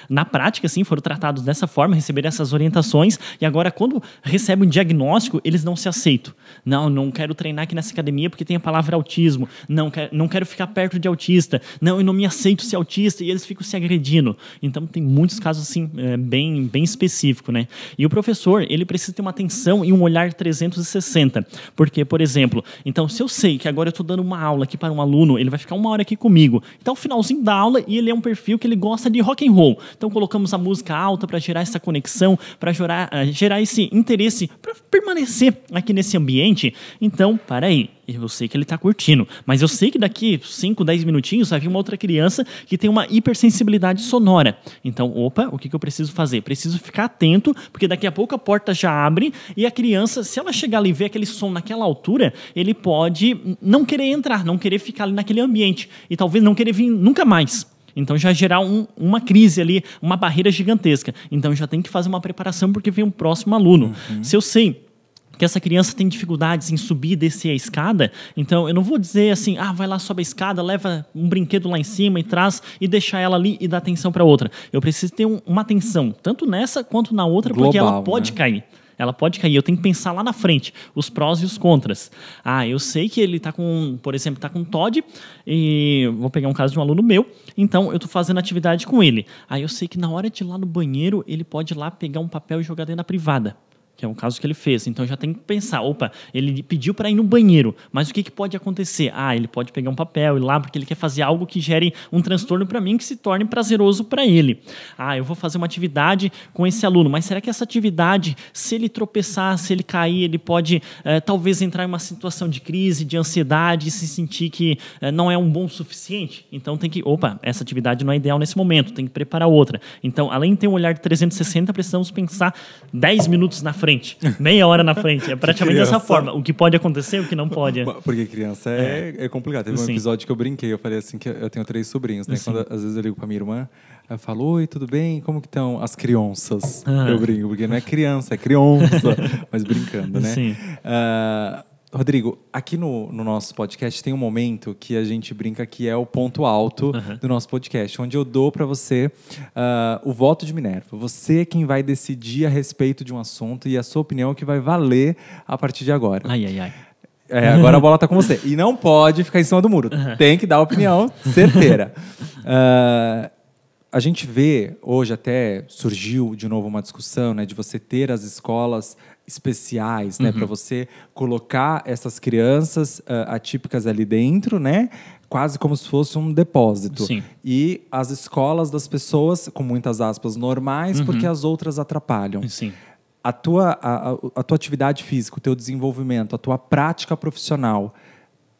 na prática, assim, foram tratados dessa forma, receberam essas orientações, e agora, quando recebem um diagnóstico, eles não se aceitam. Não quero treinar aqui nessa academia porque tem a palavra autismo. Não quero ficar perto de autista. Não, eu não me aceito ser autista, e eles ficam se agredindo. Então, tem muitos casos assim, bem específicos, né? E o professor, ele precisa ter uma atenção e um olhar 360. Porque, por exemplo, então, se eu sei que agora eu estou dando uma aula aqui para um aluno, ele vai ficar 1 hora aqui comigo. Então, ao finalzinho da aula, e ele é um perfil que ele gosta de rock and roll. Então, colocamos a música alta para gerar essa conexão, para gerar esse interesse, para permanecer aqui nesse ambiente. Então, para aí. Eu sei que ele está curtindo, mas eu sei que daqui 5, 10 minutinhos vai vir uma outra criança que tem uma hipersensibilidade sonora. Então, o que eu preciso fazer? Preciso ficar atento, porque daqui a pouco a porta já abre e a criança, se ela chegar ali e ver aquele som naquela altura, ele pode não querer entrar, não querer ficar ali naquele ambiente e talvez não querer vir nunca mais. Então, já gerar uma crise ali, uma barreira gigantesca. Então, já tem que fazer uma preparação porque vem um próximo aluno. Se eu sei que essa criança tem dificuldades em subir e descer a escada, então eu não vou dizer assim: vai lá, sobe a escada, leva um brinquedo lá em cima e traz e deixa ela ali e dá atenção para outra. Eu preciso ter uma atenção, tanto nessa quanto na outra, global, porque ela pode cair. Ela pode cair. Eu tenho que pensar lá na frente, os prós e os contras. Eu sei que ele está com, por exemplo, está com TOD, e vou pegar um caso de um aluno meu, então eu estou fazendo atividade com ele. Eu sei que na hora de ir lá no banheiro, ele pode ir lá pegar um papel e jogar dentro da privada, que é um caso que ele fez. Então, já tem que pensar: ele pediu para ir no banheiro, mas o que pode acontecer? Ele pode pegar um papel e ir lá porque ele quer fazer algo que gere um transtorno para mim, que se torne prazeroso para ele. Eu vou fazer uma atividade com esse aluno, mas será que essa atividade, se ele tropeçar, se ele cair, ele pode talvez entrar em uma situação de crise, de ansiedade, e se sentir que não é um bom o suficiente? Então, tem que, essa atividade não é ideal nesse momento, tem que preparar outra. Então, além de ter um olhar de 360, precisamos pensar 10 minutos na frente, meia hora na frente. É praticamente dessa forma. O que pode acontecer, o que não pode. Porque criança é complicado. Teve um episódio que eu brinquei, eu falei assim, que eu tenho 3 sobrinhos, né? Quando às vezes eu ligo pra minha irmã, eu falo: oi, tudo bem? Como que estão as crianças? Eu brinco, porque não é criança, é criança. Mas brincando, né? Sim. Rodrigo, aqui no nosso podcast tem um momento que a gente brinca que é o ponto alto do nosso podcast, onde eu dou para você o voto de Minerva. Você é quem vai decidir a respeito de um assunto e a sua opinião é que vai valer a partir de agora. Agora a bola está com você. E não pode ficar em cima do muro. Tem que dar a opinião certeira. A gente vê, hoje até surgiu de novo uma discussão, né, de você ter as escolas especiais, né, para você colocar essas crianças atípicas ali dentro, né, quase como se fosse um depósito. Sim. E as escolas das pessoas, com muitas aspas, normais, porque as outras atrapalham. Sim. A tua atividade física, o teu desenvolvimento, a tua prática profissional,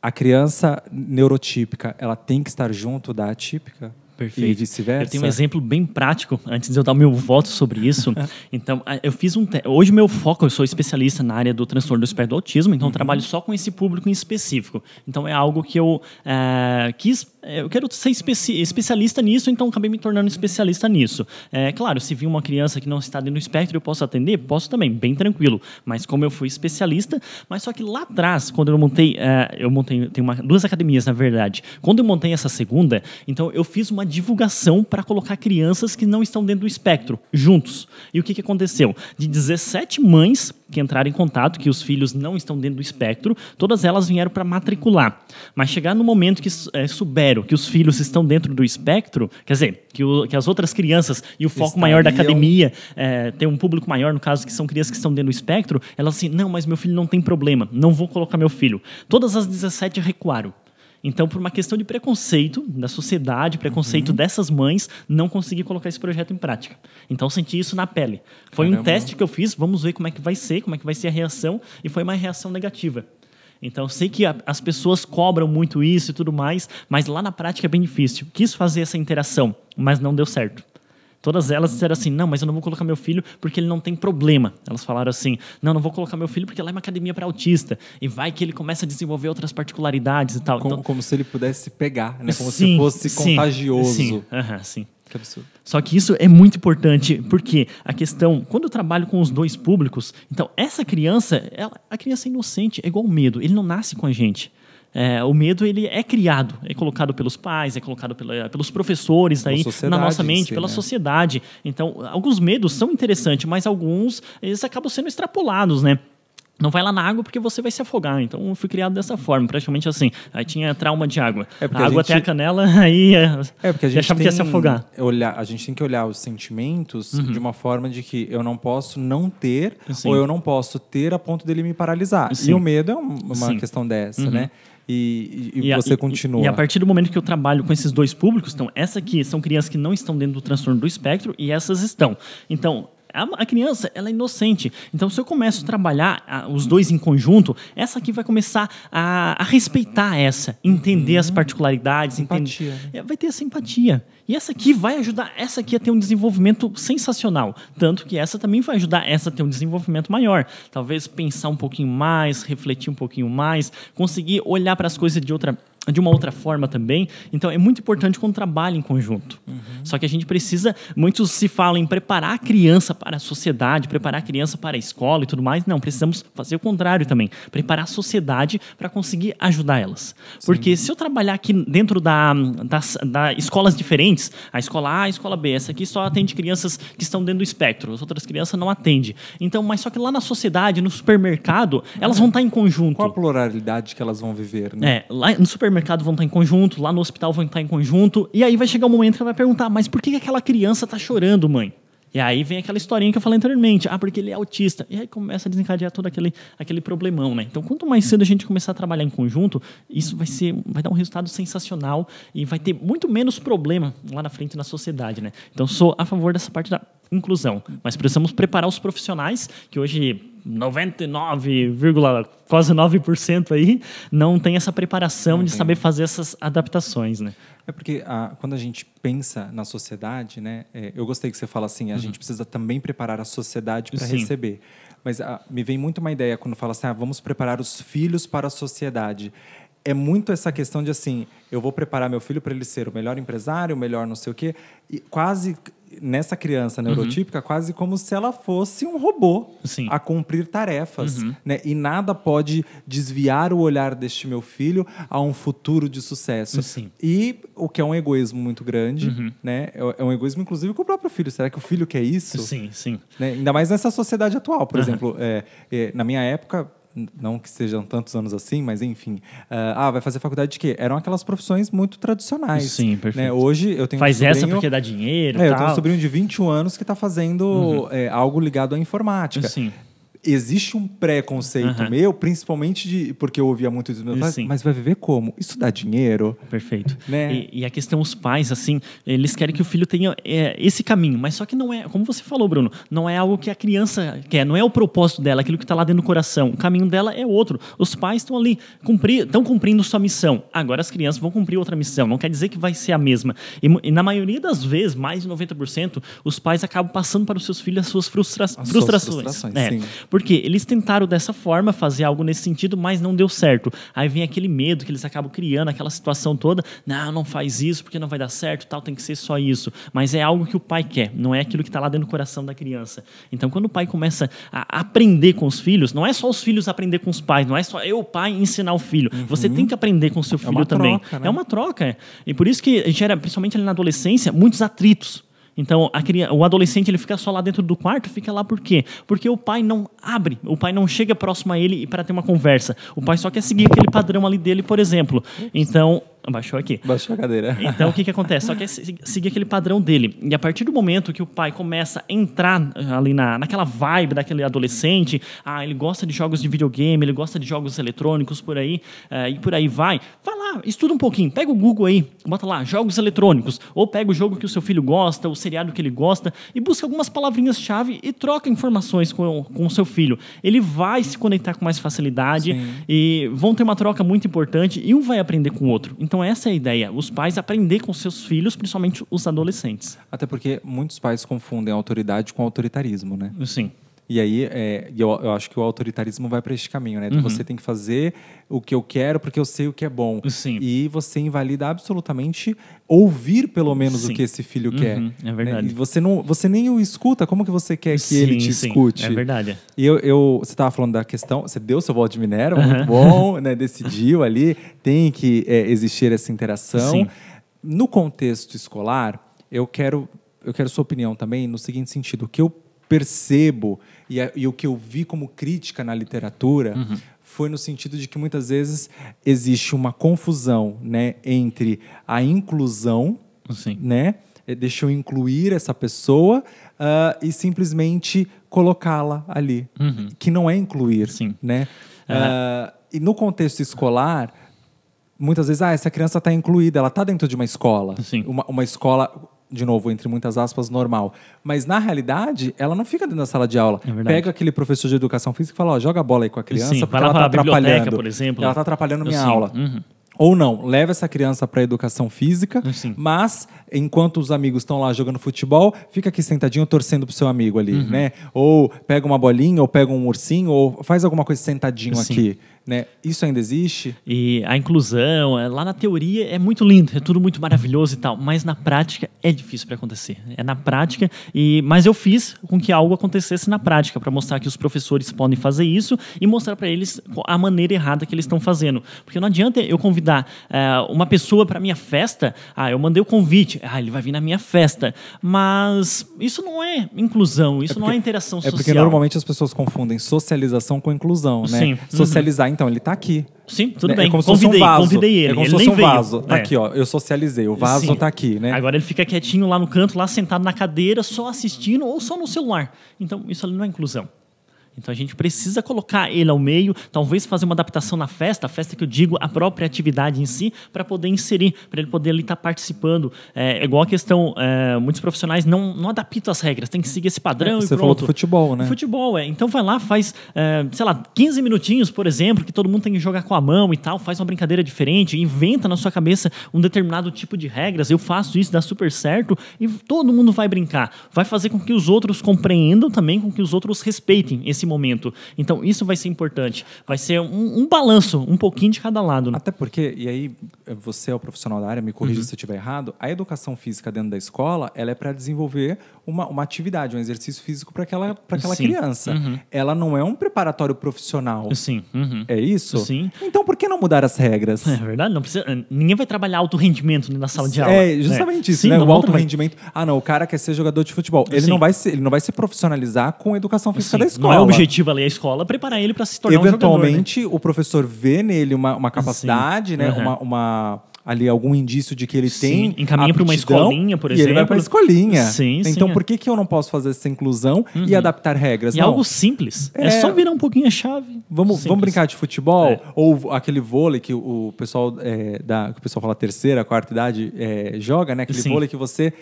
a criança neurotípica, ela tem que estar junto da atípica? Perfeito. E vice-versa? Eu tenho um exemplo bem prático, antes de eu dar o meu voto sobre isso. Então, eu fiz hoje meu foco, eu sou especialista na área do transtorno do espectro do autismo, então eu trabalho só com esse público em específico. Então, é algo que eu eu quero ser especialista nisso, então acabei me tornando especialista nisso. Claro, se vir uma criança que não está dentro do espectro, eu posso atender? Posso também, bem tranquilo. Mas como eu fui especialista, mas só que lá atrás, quando eu montei, tem duas academias, na verdade. Quando eu montei essa segunda, então eu fiz uma divulgação para colocar crianças que não estão dentro do espectro, juntos. E o que aconteceu? De 17 mães que entraram em contato, que os filhos não estão dentro do espectro, todas elas vieram para matricular. Mas chegar no momento que souberam que os filhos estão dentro do espectro, quer dizer, que as outras crianças e o foco maior da academia tem um público maior, no caso, que são crianças que estão dentro do espectro, elas assim, não, mas meu filho não tem problema, não vou colocar meu filho. Todas as 17 recuaram. Então, por uma questão de preconceito da sociedade, preconceito dessas mães, não consegui colocar esse projeto em prática. Então, senti isso na pele. Foi um teste que eu fiz, vamos ver como é que vai ser a reação, e foi uma reação negativa. Então, sei que as pessoas cobram muito isso e tudo mais, mas lá na prática é bem difícil. Quis fazer essa interação, mas não deu certo. Todas elas disseram assim, não, mas eu não vou colocar meu filho porque ele não tem problema. Elas falaram assim, não vou colocar meu filho porque lá é uma academia para autista. E vai que ele começa a desenvolver outras particularidades e tal. Como se ele pudesse pegar, né? Como se fosse contagioso. Sim. Que absurdo. Só que isso é muito importante, porque a questão, quando eu trabalho com os dois públicos, então essa criança, a criança é inocente, é igual o medo, ele não nasce com a gente. O medo ele é criado, é colocado pelos pais, é colocado pelos professores aí, na nossa mente, pela sociedade. Então, alguns medos são interessantes, mas alguns eles acabam sendo extrapolados, né? Não vai lá na água porque você vai se afogar. Então, eu fui criado dessa forma, praticamente assim. Aí tinha trauma de água. A água até a canela, aí porque a gente achava que ia se afogar. A gente tem que olhar os sentimentos de uma forma de que eu não posso não ter, ou eu não posso ter a ponto dele me paralisar. E o medo é uma questão dessa, né? E você continua. E a partir do momento que eu trabalho com esses dois públicos, então, essa aqui são crianças que não estão dentro do transtorno do espectro e essas estão. Então, a criança, ela é inocente. Então, se eu começo a trabalhar os dois em conjunto, essa aqui vai começar a respeitar entender as particularidades. Empatia. Vai ter essa empatia. E essa aqui vai ajudar essa aqui a ter um desenvolvimento sensacional. Tanto que essa também vai ajudar essa a ter um desenvolvimento maior. Talvez pensar um pouquinho mais, refletir um pouquinho mais, conseguir olhar para as coisas de uma outra forma também. Então, é muito importante quando trabalha em conjunto. Só que a gente precisa, muitos se falam em preparar a criança para a sociedade, preparar a criança para a escola e tudo mais. Não, precisamos fazer o contrário também. Preparar a sociedade para conseguir ajudar elas. Sim. Porque se eu trabalhar aqui dentro das escolas diferentes, a escola A, a escola B, essa aqui só atende crianças que estão dentro do espectro, as outras crianças não atendem. Então, mas só que lá na sociedade, no supermercado, elas vão estar em conjunto. Qual a pluralidade que elas vão viver, né? Lá no supermercado vão estar em conjunto, lá no hospital vão estar em conjunto, e aí vai chegar um momento que ela vai perguntar, mas por que aquela criança está chorando, mãe? E aí vem aquela historinha que eu falei anteriormente. Porque ele é autista. E aí começa a desencadear todo aquele problemão, né? Então, quanto mais cedo a gente começar a trabalhar em conjunto, isso vai dar um resultado sensacional e vai ter muito menos problema lá na frente na sociedade, né? Então, sou a favor dessa parte da inclusão. Mas precisamos preparar os profissionais, que hoje 99, quase 9% aí não tem essa preparação de saber fazer essas adaptações, né? Porque quando a gente pensa na sociedade, né? Eu gostei que você fala assim, a gente precisa também preparar a sociedade para receber. Mas me vem muito uma ideia quando fala assim, vamos preparar os filhos para a sociedade. É muito essa questão de assim, eu vou preparar meu filho para ele ser o melhor empresário, o melhor não sei o quê, e quase nessa criança neurotípica, quase como se ela fosse um robô a cumprir tarefas, né? E nada pode desviar o olhar deste meu filho a um futuro de sucesso. E o que é um egoísmo muito grande, né? É um egoísmo, inclusive, com o próprio filho. Será que o filho quer isso? Sim. Né? Ainda mais nessa sociedade atual. Por exemplo, na minha época, não que sejam tantos anos assim, mas enfim. Vai fazer faculdade de quê? Eram aquelas profissões muito tradicionais. Sim, perfeito. Né? Hoje eu tenho Faz essa porque dá dinheiro e tal. Eu tenho um sobrinho de 21 anos que está fazendo algo ligado à informática. Sim. existe um preconceito meu, principalmente porque eu ouvia muito dos meus pais, mas vai viver como? Isso dá dinheiro? Perfeito. Né? E a questão, os pais, assim, eles querem que o filho tenha esse caminho, mas só que não é, como você falou, Bruno, não é algo que a criança quer, não é o propósito dela, aquilo que está lá dentro do coração. O caminho dela é outro. Os pais estão ali, estão cumprindo sua missão. Agora as crianças vão cumprir outra missão. Não quer dizer que vai ser a mesma. E na maioria das vezes, mais de 90%, os pais acabam passando para os seus filhos as suas frustrações. Sim. Porque eles tentaram dessa forma fazer algo nesse sentido, mas não deu certo. Aí vem aquele medo que eles acabam criando, aquela situação toda. Não faz isso porque não vai dar certo, tal, tem que ser só isso. Mas é algo que o pai quer, não é aquilo que está lá dentro do coração da criança. Então, quando o pai começa a aprender com os filhos, não é só os filhos aprender com os pais, não é só eu, pai, ensinar o filho. Você tem que aprender com o seu filho também. Troca, né? É uma troca. E por isso que gera, principalmente ali na adolescência, muitos atritos. Então, o adolescente ele fica só lá dentro do quarto, fica lá por quê? Porque o pai não abre, o pai não chega próximo a ele para ter uma conversa. O pai só quer seguir aquele padrão ali dele, por exemplo. Então, baixou aqui. Baixou a cadeira. Então, o que acontece? Só quer seguir aquele padrão dele. E a partir do momento que o pai começa a entrar ali naquela vibe daquele adolescente, ele gosta de jogos de videogame, ele gosta de jogos eletrônicos, por aí, e por aí vai lá, estuda um pouquinho, pega o Google aí, bota lá, jogos eletrônicos, ou pega o jogo que o seu filho gosta, o seriado que ele gosta, e busca algumas palavrinhas-chave e troca informações com o seu filho. Ele vai se conectar com mais facilidade. Sim. E vão ter uma troca muito importante e um vai aprender com o outro. Então essa é a ideia, os pais aprender com seus filhos, principalmente os adolescentes. Até porque muitos pais confundem autoridade com autoritarismo, né? Sim. E aí, eu acho que o autoritarismo vai para esse caminho, né? Você tem que fazer o que eu quero porque eu sei o que é bom. Sim. E você invalida absolutamente ouvir, pelo menos, o que esse filho quer. É verdade. Né? E você nem o escuta, como que você quer que ele te escute? É verdade. E você estava falando da questão, você deu seu voto de Minerva, muito bom, né? Decidiu ali, tem que existir essa interação. Sim. No contexto escolar, eu quero sua opinião também no seguinte sentido, que eu percebo e o que eu vi como crítica na literatura foi no sentido de que muitas vezes existe uma confusão, né, entre a inclusão, né, deixa eu incluir essa pessoa e simplesmente colocá-la ali, que não é incluir, né? E no contexto escolar, muitas vezes, essa criança está incluída, ela está dentro de uma escola, uma escola, de novo, entre muitas aspas, normal. Mas, na realidade, ela não fica dentro da sala de aula. Pega aquele professor de educação física e fala, joga a bola aí com a criança, porque ela está atrapalhando. Por exemplo. Ela está atrapalhando minha aula. Ou não, leva essa criança para a educação física, mas enquanto os amigos estão lá jogando futebol, fica aqui sentadinho torcendo pro seu amigo ali, né? Ou pega uma bolinha, ou pega um ursinho, ou faz alguma coisa sentadinho aqui. Né? Isso ainda existe? E a inclusão, lá na teoria é muito lindo, é tudo muito maravilhoso e tal, mas na prática é difícil para acontecer. É na prática, mas eu fiz com que algo acontecesse na prática, para mostrar que os professores podem fazer isso e mostrar para eles a maneira errada que eles estão fazendo. Porque não adianta eu convidar uma pessoa para minha festa, eu mandei o convite, ele vai vir na minha festa, mas isso não é inclusão, isso não é interação social. É porque normalmente as pessoas confundem socialização com inclusão, né? Sim. Socializar, então, ele está aqui. Sim, tudo bem. É como se fosse um vaso. Convidei ele. É como se fosse um vaso. Tá aqui, ó. Eu socializei. O vaso está aqui, né? Agora ele fica quietinho lá no canto, lá sentado na cadeira, só assistindo ou só no celular. Então, isso ali não é inclusão. Então, a gente precisa colocar ele ao meio, talvez fazer uma adaptação na festa, a festa que eu digo, a própria atividade em si, para poder inserir, para ele poder ali estar participando. É igual a questão, muitos profissionais não adaptam as regras, tem que seguir esse padrão e você pronto. Falou do futebol, né? Futebol, Então, vai lá, faz, 15 minutinhos, por exemplo, que todo mundo tem que jogar com a mão e tal, faz uma brincadeira diferente, inventa na sua cabeça um determinado tipo de regras, eu faço isso, dá super certo, e todo mundo vai brincar. Vai fazer com que os outros compreendam também, com que os outros respeitem esse momento. Então, isso vai ser importante. Vai ser um balanço, um pouquinho de cada lado. Né? Até porque, e aí, você é o profissional da área, me corrija se eu estiver errado, a educação física dentro da escola, ela é para desenvolver uma atividade, um exercício físico para aquela criança. Ela não é um preparatório profissional. Sim. É isso? Sim. Então, por que não mudar as regras? É verdade, não precisa, ninguém vai trabalhar alto rendimento na sala de aula. É justamente isso, Sim, né? O alto rendimento. O cara quer ser jogador de futebol. Ele não vai se profissionalizar com a educação física da escola. Não é o objetivo ali a escola preparar ele para se tornar um jogador. Eventualmente, o professor vê nele uma capacidade, né? ali algum indício de que ele tem encaminha para uma escolinha, por exemplo. E ele vai para a escolinha. Sim, então, sim, por que eu não posso fazer essa inclusão e adaptar regras? E não. algo simples. É só virar um pouquinho a chave. Vamos brincar de futebol? Ou aquele vôlei que o pessoal que o pessoal fala terceira, quarta idade joga, né? Aquele vôlei que você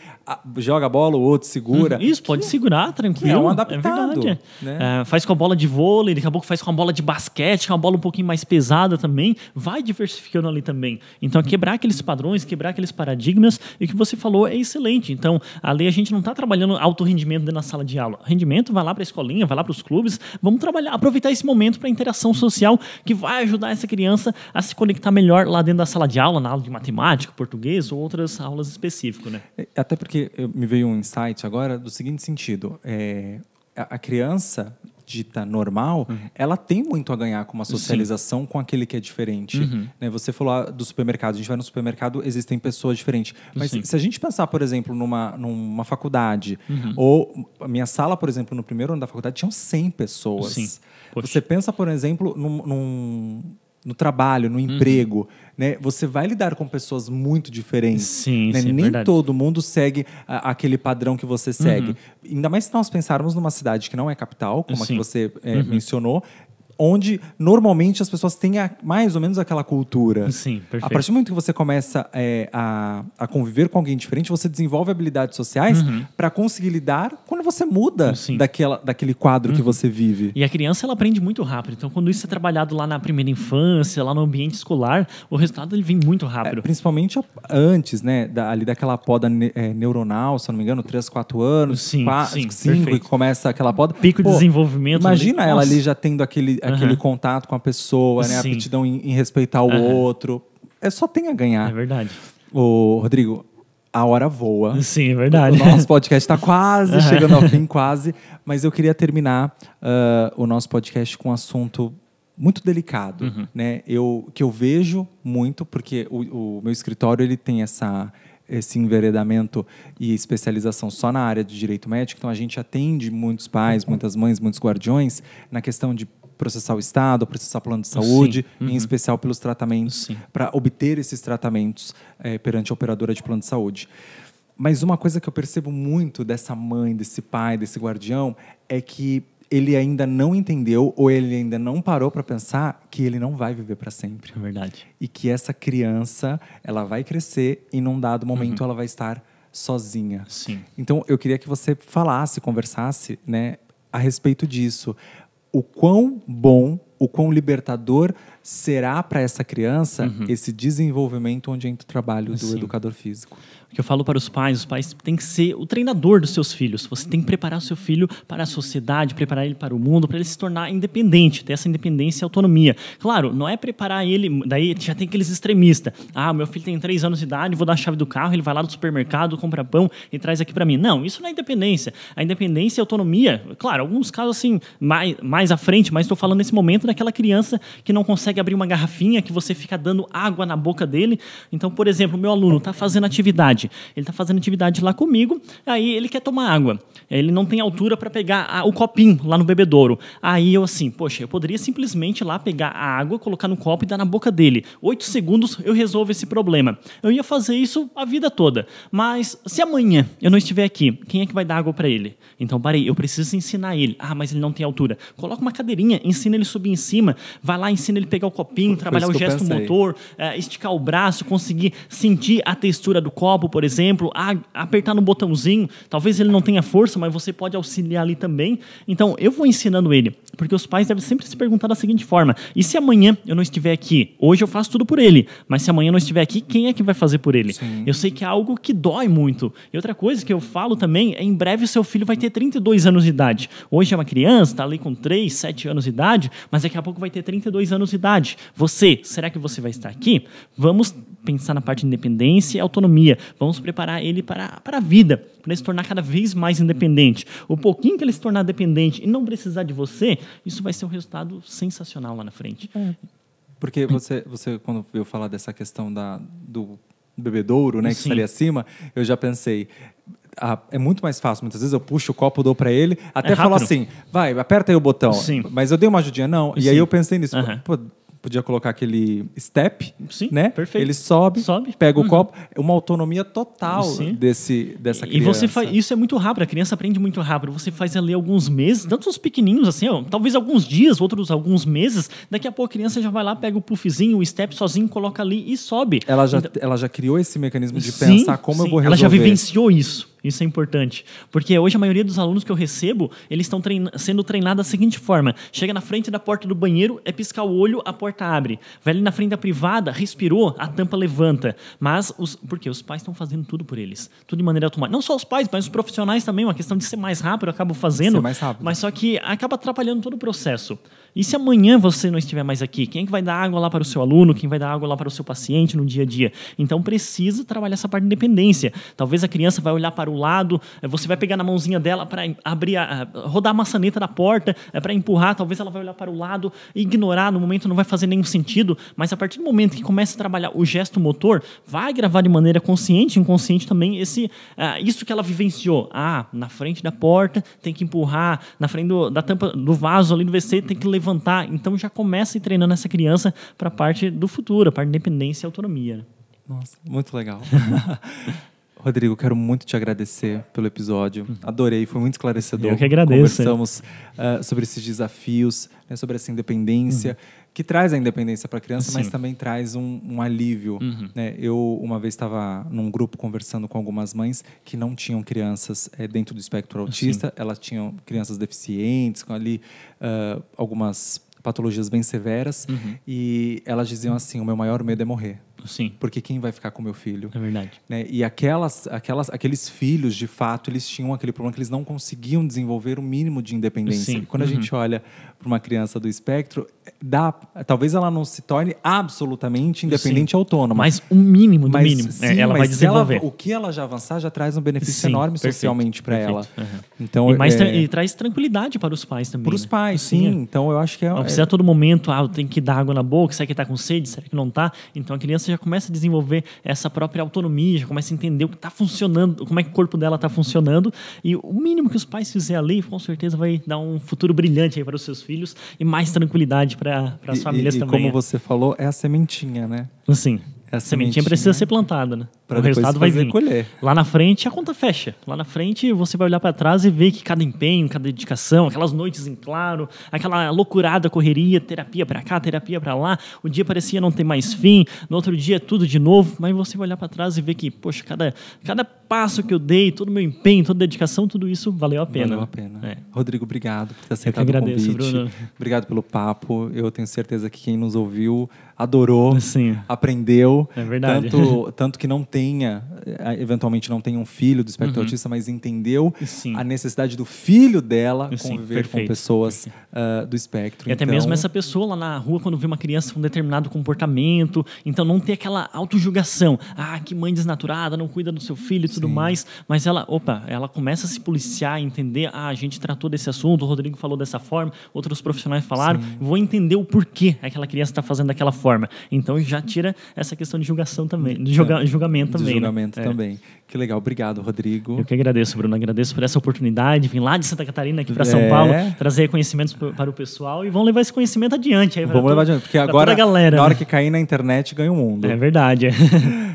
joga a bola, o outro segura. Isso, pode segurar, tranquilo. É um adaptado. Verdade. Né? Faz com a bola de vôlei, daqui a pouco faz com a bola de basquete, com a bola um pouquinho mais pesada também. Vai diversificando ali também. Então, quebrar aqueles padrões, quebrar aqueles paradigmas, e o que você falou é excelente. Então, ali a gente não está trabalhando alto rendimento dentro da sala de aula. Rendimento vai lá para a escolinha, vai lá para os clubes. Vamos trabalhar, aproveitar esse momento para interação social que vai ajudar essa criança a se conectar melhor lá dentro da sala de aula, na aula de matemática, português ou outras aulas específicas, né? Até porque me veio um insight agora do seguinte sentido. A criança dita normal, ela tem muito a ganhar com uma socialização com aquele que é diferente. Né? Você falou do supermercado. A gente vai no supermercado, existem pessoas diferentes. Mas se a gente pensar, por exemplo, numa faculdade, ou a minha sala, por exemplo, no primeiro ano da faculdade, tinham 100 pessoas. Sim. Você pensa, por exemplo, no trabalho, no emprego, né? Você vai lidar com pessoas muito diferentes. Sim, né? sim, Nem verdade. todo mundo segue aquele padrão que você segue. Ainda mais se nós pensarmos numa cidade que não é capital, como a que você mencionou, onde normalmente as pessoas têm mais ou menos aquela cultura. Sim, perfeito. A partir do momento que você começa a conviver com alguém diferente, você desenvolve habilidades sociais para conseguir lidar quando você muda daquele quadro que você vive. E a criança, ela aprende muito rápido. Então, quando isso é trabalhado lá na primeira infância, lá no ambiente escolar, o resultado ele vem muito rápido. Principalmente antes, né? Ali daquela poda neuronal, se eu não me engano, 3, 4 anos, 5, que começa aquela poda. Pico de desenvolvimento. Imagina ela ali já tendo aquele contato com a pessoa, né? A aptidão em respeitar o outro. Só tem a ganhar. É verdade. Ô, Rodrigo, a hora voa. Sim, é verdade. O nosso podcast está quase chegando ao fim, quase. Mas eu queria terminar o nosso podcast com um assunto muito delicado, né? Que eu vejo muito, porque o meu escritório ele tem esse enveredamento e especialização só na área de direito médico. Então, a gente atende muitos pais, muitas mães, muitos guardiões na questão de processar o Estado, processar plano de saúde, em especial pelos tratamentos, para obter esses tratamentos perante a operadora de plano de saúde. Mas uma coisa que eu percebo muito dessa mãe, desse pai, desse guardião, é que ele ainda não entendeu ou ele ainda não parou para pensar que ele não vai viver para sempre. É verdade. E que essa criança, ela vai crescer e num dado momento ela vai estar sozinha. Sim. Então, eu queria que você falasse, conversasse, né, a respeito disso. O quão bom, o quão libertador será para essa criança esse desenvolvimento onde entra o trabalho do educador físico? O que eu falo para os pais têm que ser o treinador dos seus filhos. Você tem que preparar o seu filho para a sociedade, preparar ele para o mundo, para ele se tornar independente, ter essa independência e autonomia. Claro, não é preparar ele, daí já tem aqueles extremistas. Meu filho tem 3 anos de idade, vou dar a chave do carro, ele vai lá no supermercado, compra pão e traz aqui para mim. Não, isso não é independência. A independência e a autonomia, claro, alguns casos assim, mais à frente, mas estou falando nesse momento daquela criança que não consegue abrir uma garrafinha, que você fica dando água na boca dele. Então, por exemplo, o meu aluno está fazendo atividade. Ele está fazendo atividade lá comigo, aí ele quer tomar água. Ele não tem altura para pegar o copinho lá no bebedouro. Aí eu assim, poxa, eu poderia simplesmente lá pegar a água, colocar no copo e dar na boca dele. 8 segundos eu resolvo esse problema. Eu ia fazer isso a vida toda. Mas se amanhã eu não estiver aqui, quem é que vai dar água para ele? Então, parei, eu preciso ensinar ele. Mas ele não tem altura. Coloca uma cadeirinha, ensina ele a subir em cima, vai lá, ensina ele a pegar o copinho, trabalhar o gesto motor, esticar o braço, conseguir sentir a textura do copo, por exemplo, apertar no botãozinho. Talvez ele não tenha força, mas você pode auxiliar ali também. Então, eu vou ensinando ele, porque os pais devem sempre se perguntar da seguinte forma: e se amanhã eu não estiver aqui? Hoje eu faço tudo por ele, mas se amanhã eu não estiver aqui, quem é que vai fazer por ele? Sim. Eu sei que é algo que dói muito. E outra coisa que eu falo também é: em breve o seu filho vai ter 32 anos de idade. Hoje é uma criança, está ali com 3, 7 anos de idade, mas daqui a pouco vai ter 32 anos de idade. Será que você vai estar aqui? Vamos pensar na parte de independência e autonomia. Vamos preparar ele para a vida, para ele se tornar cada vez mais independente. O pouquinho que ele se tornar dependente e não precisar de você, isso vai ser um resultado sensacional lá na frente. Porque você quando eu falar dessa questão do bebedouro, né, que está ali acima, eu já pensei... é muito mais fácil. Muitas vezes eu puxo o copo, dou para ele, até falo assim, vai, aperta aí o botão. Sim. Mas eu dei uma ajudinha, não. E aí eu pensei nisso. Pô, podia colocar aquele step, Sim, né? perfeito. Ele sobe. Pega o copo. Uma autonomia total dessa criança. E você faz, isso é muito rápido, a criança aprende muito rápido. Você faz ali alguns meses, tanto os pequenininhos assim, ó, talvez alguns dias, outros alguns meses, daqui a pouco a criança já vai lá, pega o puffzinho, o step sozinho, coloca ali e sobe. Ela já criou esse mecanismo de pensar como eu vou resolver. Ela já vivenciou isso. Isso é importante. Porque hoje a maioria dos alunos que eu recebo, eles estão sendo treinados da seguinte forma. Chega na frente da porta do banheiro, é piscar o olho, a porta abre. Vai ali na frente da privada, respirou, a tampa levanta. Mas, porque os pais estão fazendo tudo por eles. Tudo de maneira automática. Não só os pais, mas os profissionais também. Uma questão de ser mais rápido, acabam fazendo. Ser mais rápido. Mas só que acaba atrapalhando todo o processo. E se amanhã você não estiver mais aqui? Quem é que vai dar água lá para o seu aluno? Quem vai dar água lá para o seu paciente no dia a dia? Então, precisa trabalhar essa parte de independência. Talvez a criança vai olhar para o lado, você vai pegar na mãozinha dela para abrir, rodar a maçaneta da porta, para empurrar, talvez ela vai olhar para o lado e ignorar, no momento não vai fazer nenhum sentido, mas a partir do momento que começa a trabalhar o gesto motor, vai gravar de maneira consciente, inconsciente também, isso que ela vivenciou. Na frente da porta tem que empurrar, na frente da tampa do vaso ali do WC tem que levantar. Então já começa a ir treinando essa criança para a parte do futuro, a parte de independência e autonomia. Nossa, muito legal. Rodrigo, quero muito te agradecer pelo episódio. Adorei, foi muito esclarecedor. Eu que agradeço. Conversamos sobre esses desafios, né, sobre essa independência, que traz a independência para a criança, mas também traz um alívio. Né? Eu, uma vez, estava num grupo conversando com algumas mães que não tinham crianças dentro do espectro autista. Elas tinham crianças deficientes, com ali algumas patologias bem severas. E elas diziam assim, o meu maior medo é morrer. Sim. Porque quem vai ficar com meu filho? É verdade. Né? E aqueles filhos, de fato, eles tinham aquele problema que eles não conseguiam desenvolver o mínimo de independência. Sim. E quando a gente olha para uma criança do espectro, talvez ela não se torne absolutamente independente e autônoma. Mas o mínimo do mínimo. Sim, ela vai desenvolver. O que ela já avançar já traz um benefício enorme socialmente para ela. Então, e traz tranquilidade para os pais também. Para os pais, sim. Então, eu acho que não precisa a todo momento, eu tenho que dar água na boca, será que está com sede, será que não está? Então, a criança já começa a desenvolver essa própria autonomia, já começa a entender o que está funcionando, como é que o corpo dela está funcionando, e o mínimo que os pais fizerem ali, com certeza vai dar um futuro brilhante aí para os seus filhos e mais tranquilidade para as famílias também. E como você falou, é a sementinha, né? Sim. A sementinha precisa ser plantada, né? Para o resultado vai vir. Colher. Lá na frente, a conta fecha. Lá na frente, você vai olhar para trás e ver que cada empenho, cada dedicação, aquelas noites em claro, aquela loucurada correria, terapia para cá, terapia para lá, o dia parecia não ter mais fim, no outro dia tudo de novo, mas você vai olhar para trás e ver que, poxa, cada passo que eu dei, todo o meu empenho, toda a dedicação, tudo isso valeu a pena. Valeu a pena. Rodrigo, obrigado por ter aceitado o convite. Bruno. Obrigado pelo papo. Eu tenho certeza que quem nos ouviu adorou, aprendeu. É verdade. Tanto que eventualmente não tenha um filho do espectro autista, mas entendeu a necessidade do filho dela conviver com pessoas do espectro. E até mesmo essa pessoa lá na rua, quando vê uma criança com um determinado comportamento, então não ter aquela autojulgação. Que mãe desnaturada, não cuida do seu filho e tudo mais. Mas ela começa a se policiar, entender, a gente tratou desse assunto, o Rodrigo falou dessa forma, outros profissionais falaram, vou entender o porquê aquela criança está fazendo daquela forma. Então já tira essa questão de julgação também, de julgamento também. Também. Que legal, obrigado, Rodrigo. Eu que agradeço, Bruno, agradeço por essa oportunidade, vim lá de Santa Catarina aqui para São Paulo, trazer conhecimentos para o pessoal e vão levar esse conhecimento adiante. Aí vamos levar adiante, porque agora, na hora que cair na internet, ganha o mundo. É verdade.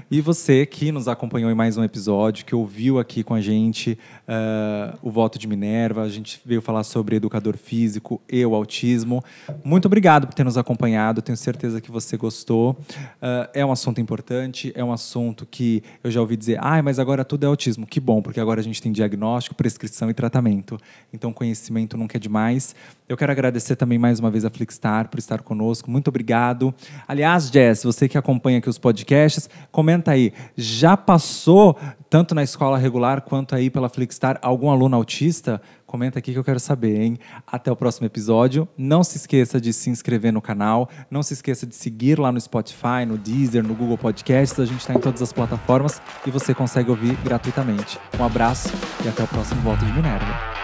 E você que nos acompanhou em mais um episódio, que ouviu aqui com a gente o Voto de Minerva, a gente veio falar sobre educador físico e o autismo. Muito obrigado por ter nos acompanhado, tenho certeza que você gostou. É um assunto importante, é um assunto que eu já ouvi dizer, mas agora tudo é autismo. Que bom, porque agora a gente tem diagnóstico, prescrição e tratamento. Então, conhecimento nunca é demais. Eu quero agradecer também mais uma vez a Flixstar por estar conosco. Muito obrigado. Aliás, Jess, você que acompanha aqui os podcasts, comenta aí, já passou, tanto na escola regular quanto aí pela Flixstar, algum aluno autista? Comenta aqui que eu quero saber, hein? Até o próximo episódio. Não se esqueça de se inscrever no canal. Não se esqueça de seguir lá no Spotify, no Deezer, no Google Podcasts. A gente está em todas as plataformas e você consegue ouvir gratuitamente. Um abraço e até o próximo Voto de Minerva.